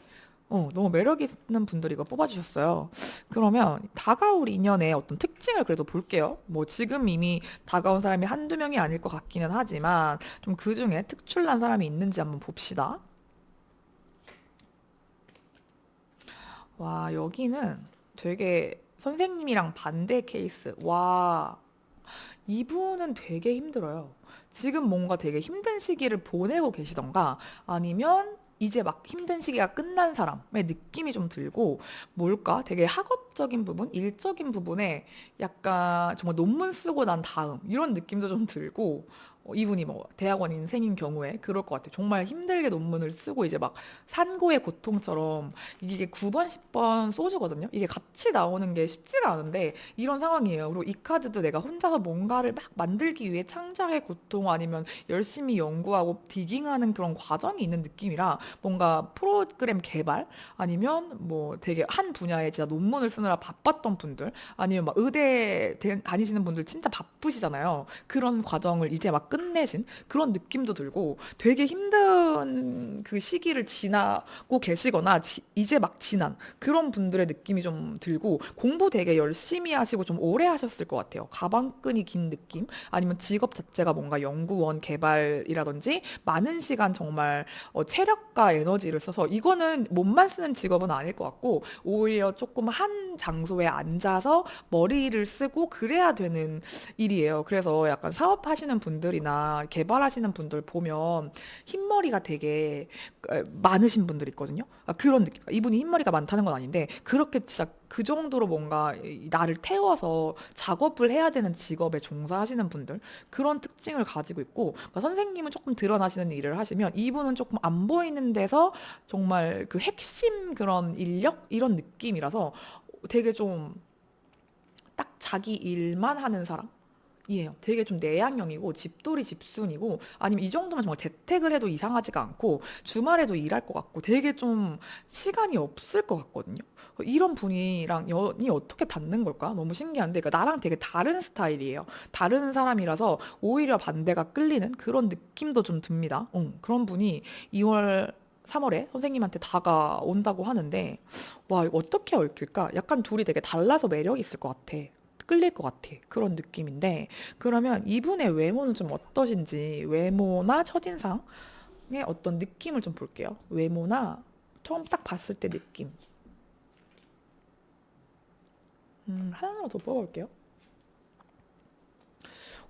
Speaker 1: 너무 매력 있는 분들이 이거 뽑아주셨어요. 그러면 다가올 인연의 어떤 특징을 그래도 볼게요. 뭐 지금 이미 다가온 사람이 한두 명이 아닐 것 같기는 하지만 좀 그 중에 특출난 사람이 있는지 한번 봅시다. 와, 여기는 되게 선생님이랑 반대 케이스. 와, 이분은 되게 힘들어요. 지금 뭔가 되게 힘든 시기를 보내고 계시던가 아니면 이제 막 힘든 시기가 끝난 사람의 느낌이 좀 들고 뭘까? 되게 학업적인 부분, 일적인 부분에 약간 정말 논문 쓰고 난 다음 이런 느낌도 좀 들고 이분이 뭐 대학원인생인 경우에 그럴 것 같아요. 정말 힘들게 논문을 쓰고 이제 막 산고의 고통처럼 이게 9번, 10번 소주거든요. 이게 같이 나오는 게 쉽지가 않은데 이런 상황이에요. 그리고 이 카드도 내가 혼자서 뭔가를 막 만들기 위해 창작의 고통 아니면 열심히 연구하고 디깅하는 그런 과정이 있는 느낌이라 뭔가 프로그램 개발 아니면 뭐 되게 한 분야에 진짜 논문을 쓰느라 바빴던 분들 아니면 막 의대 다니시는 분들 진짜 바쁘시잖아요. 그런 과정을 이제 막 끝내신 그런 느낌도 들고 되게 힘든 그 시기를 지나고 계시거나 이제 막 지난 그런 분들의 느낌이 좀 들고 공부 되게 열심히 하시고 좀 오래 하셨을 것 같아요. 가방끈이 긴 느낌? 아니면 직업 자체가 뭔가 연구원 개발이라든지 많은 시간 정말 체력과 에너지를 써서 이거는 몸만 쓰는 직업은 아닐 것 같고 오히려 조금 한 장소에 앉아서 머리를 쓰고 그래야 되는 일이에요. 그래서 약간 사업하시는 분들이나 개발하시는 분들 보면 흰머리가 되게 많으신 분들 있거든요. 그런 느낌. 이분이 흰머리가 많다는 건 아닌데 그렇게 진짜 그 정도로 뭔가 나를 태워서 작업을 해야 되는 직업에 종사하시는 분들 그런 특징을 가지고 있고 그러니까 선생님은 조금 드러나시는 일을 하시면 이분은 조금 안 보이는 데서 정말 그 핵심 그런 인력 이런 느낌이라서 되게 좀 딱 자기 일만 하는 사람 이에요. 되게 좀 내향형이고 집돌이 집순이고 아니면 이 정도면 정말 재택을 해도 이상하지가 않고 주말에도 일할 것 같고 되게 좀 시간이 없을 것 같거든요. 이런 분이랑 연이 어떻게 닿는 걸까? 너무 신기한데 그러니까 나랑 되게 다른 스타일이에요. 다른 사람이라서 오히려 반대가 끌리는 그런 느낌도 좀 듭니다. 그런 분이 2월 3월에 선생님한테 다가온다고 하는데 와 이거 어떻게 얽힐까? 약간 둘이 되게 달라서 매력이 있을 것 같아. 끌릴 것 같아. 그런 느낌인데, 그러면 이분의 외모는 좀 어떠신지, 외모나 첫인상의 어떤 느낌을 좀 볼게요. 외모나 처음 딱 봤을 때 느낌. 하나 더 뽑아볼게요.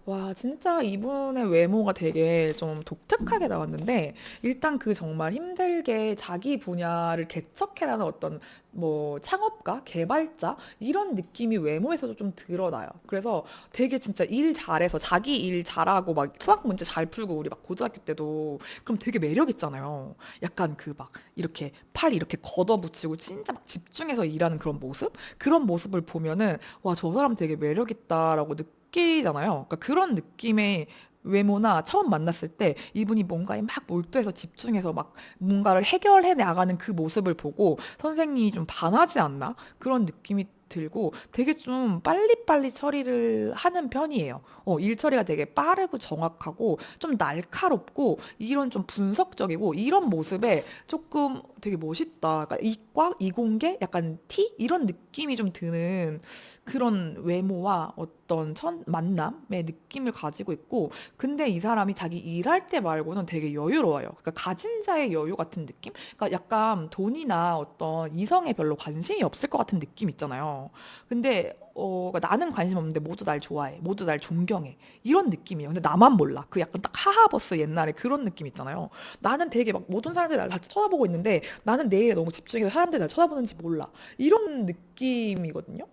Speaker 1: 와, 진짜 이분의 외모가 되게 좀 독특하게 나왔는데, 일단 그 정말 힘들게 자기 분야를 개척해나가는 어떤 뭐 창업가, 개발자, 이런 느낌이 외모에서도 좀 드러나요. 그래서 되게 진짜 일 잘해서 자기 일 잘하고 막 수학 문제 잘 풀고 우리 막 고등학교 때도 그럼 되게 매력 있잖아요. 약간 그 막 이렇게 팔 이렇게 걷어붙이고 진짜 막 집중해서 일하는 그런 모습? 그런 모습을 보면은 와, 저 사람 되게 매력 있다라고 느끼잖아요. 그러니까 그런 느낌의 외모나 처음 만났을 때 이분이 뭔가에 막 몰두해서 집중해서 막 뭔가를 해결해 나가는 그 모습을 보고 선생님이 좀 반하지 않나? 그런 느낌이 들고 되게 좀 빨리빨리 처리를 하는 편이에요. 일 처리가 되게 빠르고 정확하고 좀 날카롭고 이런 좀 분석적이고 이런 모습에 조금 되게 멋있다. 그러니까 이과, 이공계, 약간 티? 이런 느낌이 좀 드는 그런 외모와 어떤 첫 만남의 느낌을 가지고 있고 근데 이 사람이 자기 일할 때 말고는 되게 여유로워요. 그러니까 가진 자의 여유 같은 느낌? 그러니까 약간 돈이나 어떤 이성에 별로 관심이 없을 것 같은 느낌 있잖아요. 있잖아요. 근데 그러니까 나는 관심 없는데 모두 날 좋아해. 모두 날 존경해. 이런 느낌이에요. 근데 나만 몰라. 그 약간 딱 하하버스 옛날에 그런 느낌 있잖아요. 나는 되게 막 모든 사람들이 날 다 쳐다보고 있는데 나는 내 일에 너무 집중해서 사람들이 날 쳐다보는지 몰라. 이런 느낌이거든요.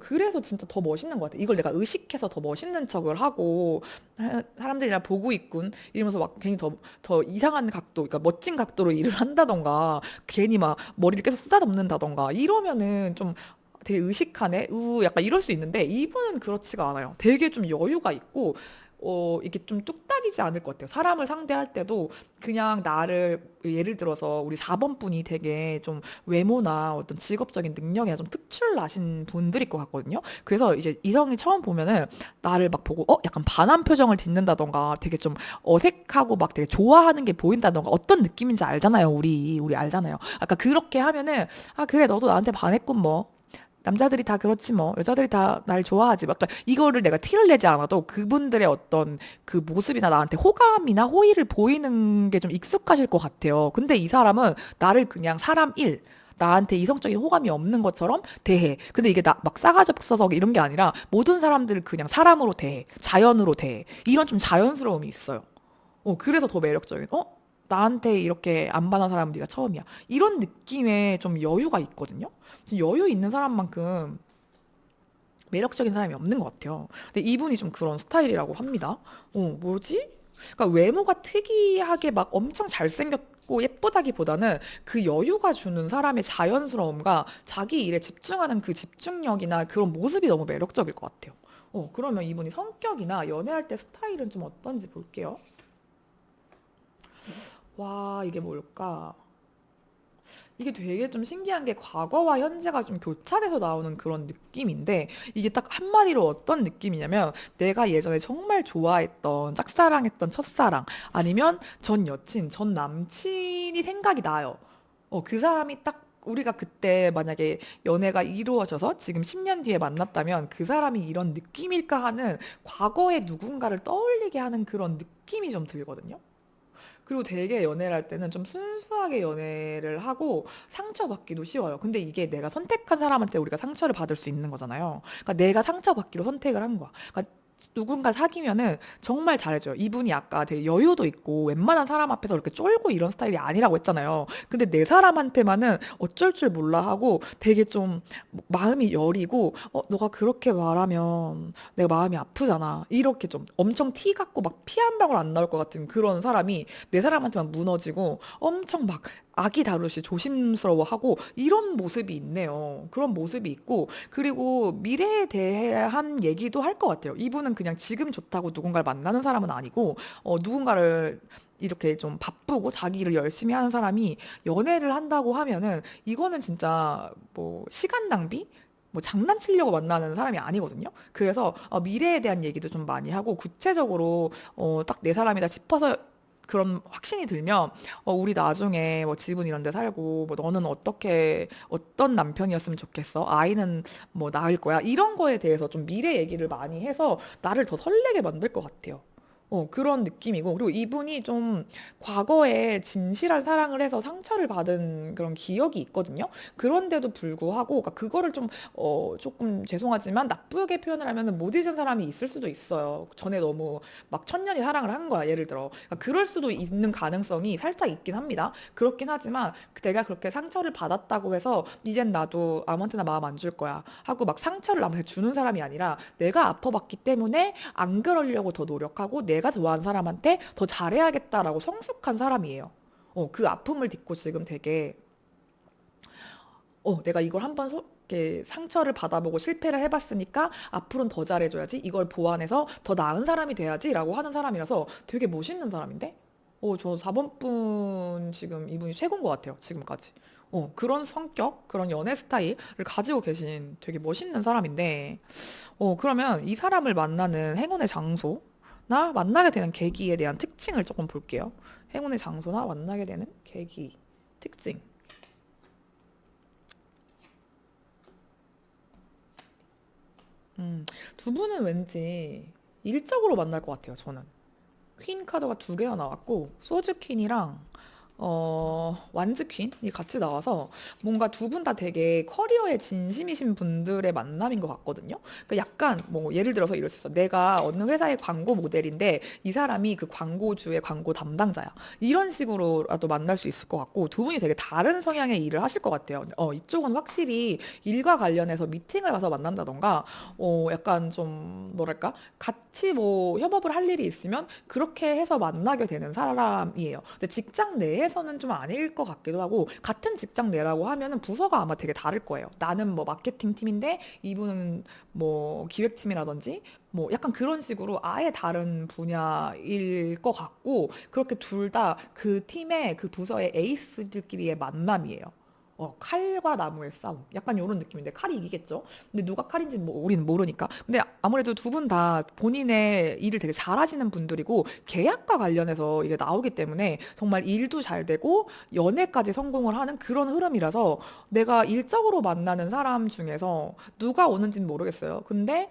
Speaker 1: 그래서 진짜 더 멋있는 것 같아. 이걸 내가 의식해서 더 멋있는 척을 하고, 사람들이 나 보고 있군. 이러면서 막 괜히 더 이상한 각도, 그러니까 멋진 각도로 일을 한다던가, 괜히 막 머리를 계속 쓰다듬는다던가, 이러면은 좀 되게 의식하네? 약간 이럴 수 있는데, 이분은 그렇지가 않아요. 되게 좀 여유가 있고, 이게 좀 뚝딱이지 않을 것 같아요. 사람을 상대할 때도 그냥 나를, 예를 들어서 우리 4번 분이 되게 좀 외모나 어떤 직업적인 능력에 좀 특출나신 분들일 것 같거든요. 그래서 이제 이성이 처음 보면은 나를 막 보고 약간 반한 표정을 짓는다던가 되게 좀 어색하고 막 되게 좋아하는 게 보인다던가 어떤 느낌인지 알잖아요. 우리 알잖아요. 아까 그렇게 하면은 아 그래 너도 나한테 반했군 뭐. 남자들이 다 그렇지 뭐 여자들이 다 날 좋아하지 막 그러니까 이거를 내가 티를 내지 않아도 그분들의 어떤 그 모습이나 나한테 호감이나 호의를 보이는 게 좀 익숙하실 것 같아요. 근데 이 사람은 나를 그냥 사람 일 나한테 이성적인 호감이 없는 것처럼 대해. 근데 이게 나 막 싸가지 없어서 이런 게 아니라 모든 사람들을 그냥 사람으로 대해. 자연으로 대해. 이런 좀 자연스러움이 있어요. 그래서 더 매력적인. 나한테 이렇게 안 반한 사람은 네가 처음이야. 이런 느낌의 좀 여유가 있거든요. 여유 있는 사람만큼 매력적인 사람이 없는 것 같아요. 근데 이분이 좀 그런 스타일이라고 합니다. 뭐지? 그러니까 외모가 특이하게 막 엄청 잘생겼고 예쁘다기보다는 그 여유가 주는 사람의 자연스러움과 자기 일에 집중하는 그 집중력이나 그런 모습이 너무 매력적일 것 같아요. 그러면 이분이 성격이나 연애할 때 스타일은 좀 어떤지 볼게요. 와, 이게 뭘까? 이게 되게 좀 신기한 게 과거와 현재가 좀 교차돼서 나오는 그런 느낌인데 이게 딱 한마디로 어떤 느낌이냐면 내가 예전에 정말 좋아했던 짝사랑했던 첫사랑 아니면 전 여친, 전 남친이 생각이 나요. 그 사람이 딱 우리가 그때 만약에 연애가 이루어져서 지금 10년 뒤에 만났다면 그 사람이 이런 느낌일까 하는 과거의 누군가를 떠올리게 하는 그런 느낌이 좀 들거든요. 그리고 되게 연애를 할 때는 좀 순수하게 연애를 하고 상처받기도 쉬워요. 근데 이게 내가 선택한 사람한테 우리가 상처를 받을 수 있는 거잖아요. 그러니까 내가 상처받기로 선택을 한 거야. 그러니까 누군가 사귀면은 정말 잘해줘요. 이분이 아까 되게 여유도 있고 웬만한 사람 앞에서 이렇게 쫄고 이런 스타일이 아니라고 했잖아요. 근데 내 사람한테만은 어쩔 줄 몰라 하고 되게 좀 마음이 여리고 너가 그렇게 말하면 내가 마음이 아프잖아. 이렇게 좀 엄청 티 같고 막 피 한 방울 안 나올 것 같은 그런 사람이 내 사람한테만 무너지고 엄청 막 아기 다루듯이 조심스러워하고 이런 모습이 있네요. 그런 모습이 있고 그리고 미래에 대한 얘기도 할 것 같아요. 이분은 그냥 지금 좋다고 누군가를 만나는 사람은 아니고 누군가를 이렇게 좀 바쁘고 자기 일을 열심히 하는 사람이 연애를 한다고 하면은 이거는 진짜 뭐 시간 낭비? 뭐 장난치려고 만나는 사람이 아니거든요. 그래서 미래에 대한 얘기도 좀 많이 하고 구체적으로 딱 내 사람이다 싶어서 그런 확신이 들면 우리 나중에 뭐 집은 이런 데 살고 뭐 너는 어떻게 어떤 남편이었으면 좋겠어? 아이는 뭐 낳을 거야? 이런 거에 대해서 좀 미래 얘기를 많이 해서 나를 더 설레게 만들 것 같아요. 그런 느낌이고, 그리고 이분이 좀 과거에 진실한 사랑을 해서 상처를 받은 그런 기억이 있거든요. 그런데도 불구하고, 그러니까 그거를 좀, 조금 죄송하지만 나쁘게 표현을 하면 못 잊은 사람이 있을 수도 있어요. 전에 너무 막 천년이 사랑을 한 거야, 예를 들어. 그러니까 그럴 수도 있는 가능성이 살짝 있긴 합니다. 그렇긴 하지만 내가 그렇게 상처를 받았다고 해서 이젠 나도 아무한테나 마음 안 줄 거야 하고 막 상처를 남한테 주는 사람이 아니라 내가 아파봤기 때문에 안 그러려고 더 노력하고 내가 좋아하는 사람한테 더 잘해야겠다라고 성숙한 사람이에요. 그 아픔을 딛고 지금 되게 내가 이걸 한번 이렇게 상처를 받아보고 실패를 해봤으니까 앞으로는 더 잘해줘야지. 이걸 보완해서 더 나은 사람이 돼야지라고 하는 사람이라서 되게 멋있는 사람인데? 저 4번 분 지금 이분이 최고인 것 같아요. 지금까지. 그런 성격, 그런 연애 스타일을 가지고 계신 되게 멋있는 사람인데, 그러면 이 사람을 만나는 행운의 장소나 만나게 되는 계기에 대한 특징을 조금 볼게요. 행운의 장소나 만나게 되는 계기, 특징. 두 분은 왠지 일적으로 만날 것 같아요, 저는. 퀸 카드가 두 개가 나왔고, 소주 퀸이랑 완즈 퀸이 같이 나와서 뭔가 두 분 다 되게 커리어에 진심이신 분들의 만남인 것 같거든요. 그 약간 뭐 예를 들어서 이럴 수 있어. 내가 어느 회사의 광고 모델인데 이 사람이 그 광고주의 광고 담당자야. 이런 식으로라도 만날 수 있을 것 같고 두 분이 되게 다른 성향의 일을 하실 것 같아요. 이쪽은 확실히 일과 관련해서 미팅을 가서 만난다던가 약간 좀 뭐랄까 같이 뭐 협업을 할 일이 있으면 그렇게 해서 만나게 되는 사람이에요. 근데 직장 내에서는 좀 아닐 것 같기도 하고 같은 직장 내라고 하면은 부서가 아마 되게 다를 거예요. 나는 뭐 마케팅 팀인데 이분은 뭐 기획팀이라든지 뭐 약간 그런 식으로 아예 다른 분야일 것 같고 그렇게 둘 다 그 팀의 그 부서의 에이스들끼리의 만남이에요. 칼과 나무의 싸움. 약간 이런 느낌인데 칼이 이기겠죠? 근데 누가 칼인지 뭐 우리는 모르니까. 근데 아무래도 두 분 다 본인의 일을 되게 잘하시는 분들이고 계약과 관련해서 이게 나오기 때문에 정말 일도 잘 되고 연애까지 성공을 하는 그런 흐름이라서 내가 일적으로 만나는 사람 중에서 누가 오는지는 모르겠어요. 근데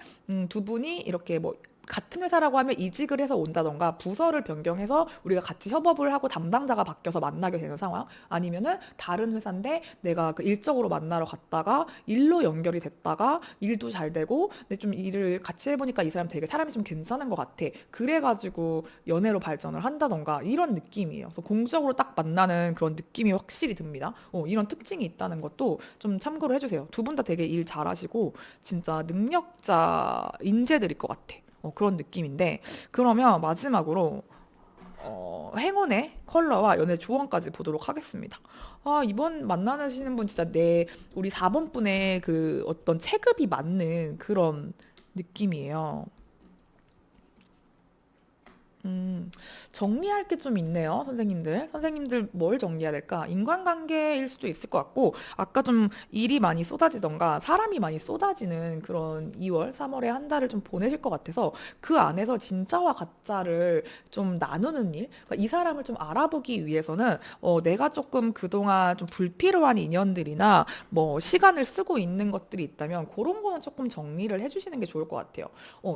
Speaker 1: 두 분이 이렇게 뭐 같은 회사라고 하면 이직을 해서 온다던가 부서를 변경해서 우리가 같이 협업을 하고 담당자가 바뀌어서 만나게 되는 상황 아니면은 다른 회사인데 내가 그 일적으로 만나러 갔다가 일로 연결이 됐다가 일도 잘 되고 근데 좀 일을 같이 해보니까 이 사람 되게 사람이 좀 괜찮은 것 같아 그래가지고 연애로 발전을 한다던가 이런 느낌이에요. 그래서 공적으로 딱 만나는 그런 느낌이 확실히 듭니다. 이런 특징이 있다는 것도 좀 참고를 해주세요. 두 분 다 되게 일 잘하시고 진짜 능력자 인재들일 것 같아. 그런 느낌인데 그러면 마지막으로 행운의 컬러와 연애 조언까지 보도록 하겠습니다. 이번 만나시는 분 진짜 우리 4번 분의 그 어떤 체급이 맞는 그런 느낌이에요. 음, 정리할 게 좀 있네요, 선생님들. 선생님들 뭘 정리해야 될까? 인간관계일 수도 있을 것 같고, 아까 좀 일이 많이 쏟아지던가, 사람이 많이 쏟아지는 그런 2월, 3월에 한 달을 좀 보내실 것 같아서, 그 안에서 진짜와 가짜를 좀 나누는 일? 그러니까 이 사람을 좀 알아보기 위해서는, 내가 조금 그동안 좀 불필요한 인연들이나, 뭐, 시간을 쓰고 있는 것들이 있다면, 그런 거는 조금 정리를 해주시는 게 좋을 것 같아요.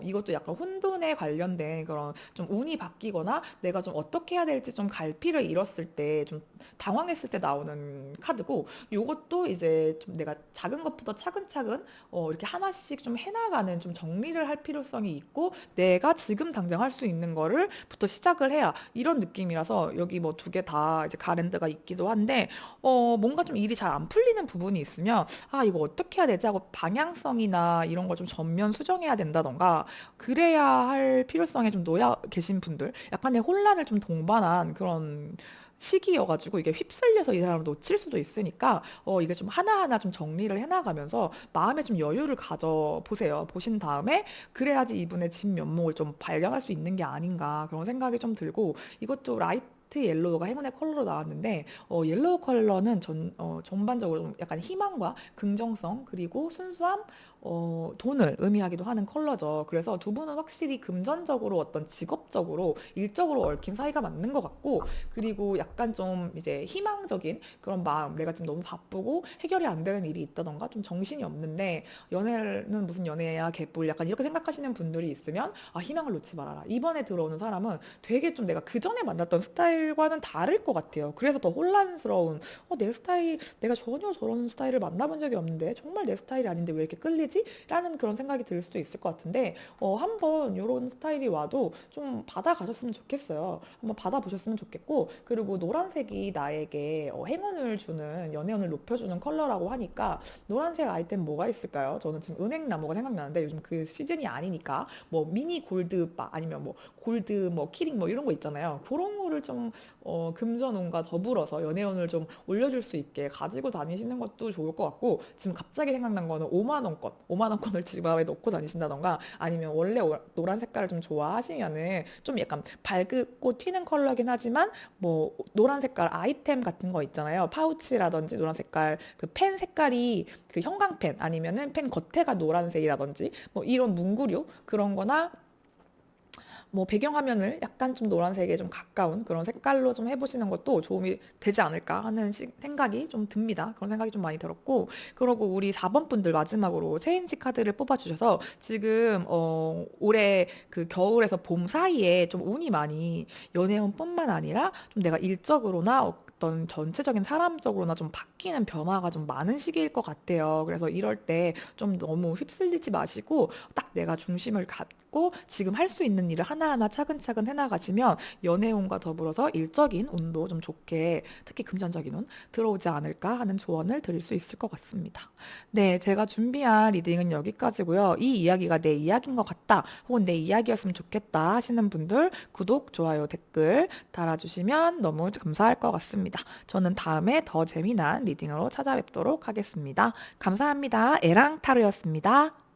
Speaker 1: 이것도 약간 혼돈에 관련된 그런 좀 운이 바뀌거나 내가 좀 어떻게 해야 될지 좀 갈피를 잃었을 때 좀 당황했을 때 나오는 카드고 요것도 이제 좀 내가 작은 것부터 차근차근 이렇게 하나씩 좀 해나가는 좀 정리를 할 필요성이 있고 내가 지금 당장 할 수 있는 거를부터 시작을 해야 이런 느낌이라서 여기 뭐 두 개 다 이제 가랜드가 있기도 한데 뭔가 좀 일이 잘 안 풀리는 부분이 있으면 이거 어떻게 해야 되지 하고 방향성이나 이런 걸 좀 전면 수정해야 된다던가 그래야 할 필요성에 좀 놓여 계신 분들, 약간의 혼란을 좀 동반한 그런 시기여가지고 이게 휩쓸려서 이 사람을 놓칠 수도 있으니까 이게 좀 하나하나 좀 정리를 해나가면서 마음에 좀 여유를 가져 보세요. 보신 다음에 그래야지 이분의 진 면목을 좀 발견할 수 있는 게 아닌가 그런 생각이 좀 들고 이것도 라이트 옐로우가 행운의 컬러로 나왔는데 옐로우 컬러는 전반적으로 좀 약간 희망과 긍정성 그리고 순수함 돈을 의미하기도 하는 컬러죠. 그래서 두 분은 확실히 금전적으로 어떤 직업적으로 일적으로 얽힌 사이가 맞는 것 같고 그리고 약간 좀 이제 희망적인 그런 마음 내가 지금 너무 바쁘고 해결이 안 되는 일이 있다던가 좀 정신이 없는데 연애는 무슨 연애야 개뿔 약간 이렇게 생각하시는 분들이 있으면 희망을 놓지 말아라. 이번에 들어오는 사람은 되게 좀 내가 그 전에 만났던 스타일과는 다를 것 같아요. 그래서 더 혼란스러운 내 스타일 내가 전혀 저런 스타일을 만나본 적이 없는데 정말 내 스타일이 아닌데 왜 이렇게 끌리지? 라는 그런 생각이 들 수도 있을 것 같은데 한번 이런 스타일이 와도 좀 받아가셨으면 좋겠어요. 한번 받아보셨으면 좋겠고 그리고 노란색이 나에게 행운을 주는 연애운을 높여주는 컬러라고 하니까 노란색 아이템 뭐가 있을까요? 저는 지금 은행나무가 생각나는데 요즘 그 시즌이 아니니까 뭐 미니 골드바 아니면 뭐 골드 뭐 키링 뭐 이런 거 있잖아요. 그런 거를 좀 금전운과 더불어서 연애운을 좀 올려줄 수 있게 가지고 다니시는 것도 좋을 것 같고 지금 갑자기 생각난 거는 5만 원권, 5만 원권을 지갑에 넣고 다니신다던가 아니면 원래 노란 색깔을 좀 좋아하시면은 좀 약간 밝고 튀는 컬러긴 하지만 뭐 노란 색깔 아이템 같은 거 있잖아요. 파우치라든지 노란 색깔 그 펜 색깔이 그 형광펜 아니면은 펜 겉에가 노란색이라든지 뭐 이런 문구류 그런 거나 뭐 배경화면을 약간 좀 노란색에 좀 가까운 그런 색깔로 좀 해보시는 것도 도움이 되지 않을까 하는 생각이 좀 듭니다. 그런 생각이 좀 많이 들었고, 그리고 우리 4번 분들 마지막으로 체인지 카드를 뽑아주셔서 지금 올해 그 겨울에서 봄 사이에 좀 운이 많이 연애운뿐만 아니라 좀 내가 일적으로나 어떤 전체적인 사람적으로나 좀 바뀌는 변화가 좀 많은 시기일 것 같아요. 그래서 이럴 때 좀 너무 휩쓸리지 마시고 딱 내가 중심을 갖고 지금 할 수 있는 일을 하나하나 차근차근 해나가시면 연애운과 더불어서 일적인 운도 좀 좋게, 특히 금전적인 운 들어오지 않을까 하는 조언을 드릴 수 있을 것 같습니다. 네, 제가 준비한 리딩은 여기까지고요. 이 이야기가 내 이야기인 것 같다, 혹은 내 이야기였으면 좋겠다 하시는 분들 구독, 좋아요, 댓글 달아주시면 너무 감사할 것 같습니다. 저는 다음에 더 재미난 리딩으로 찾아뵙도록 하겠습니다. 감사합니다. 에랑타르였습니다.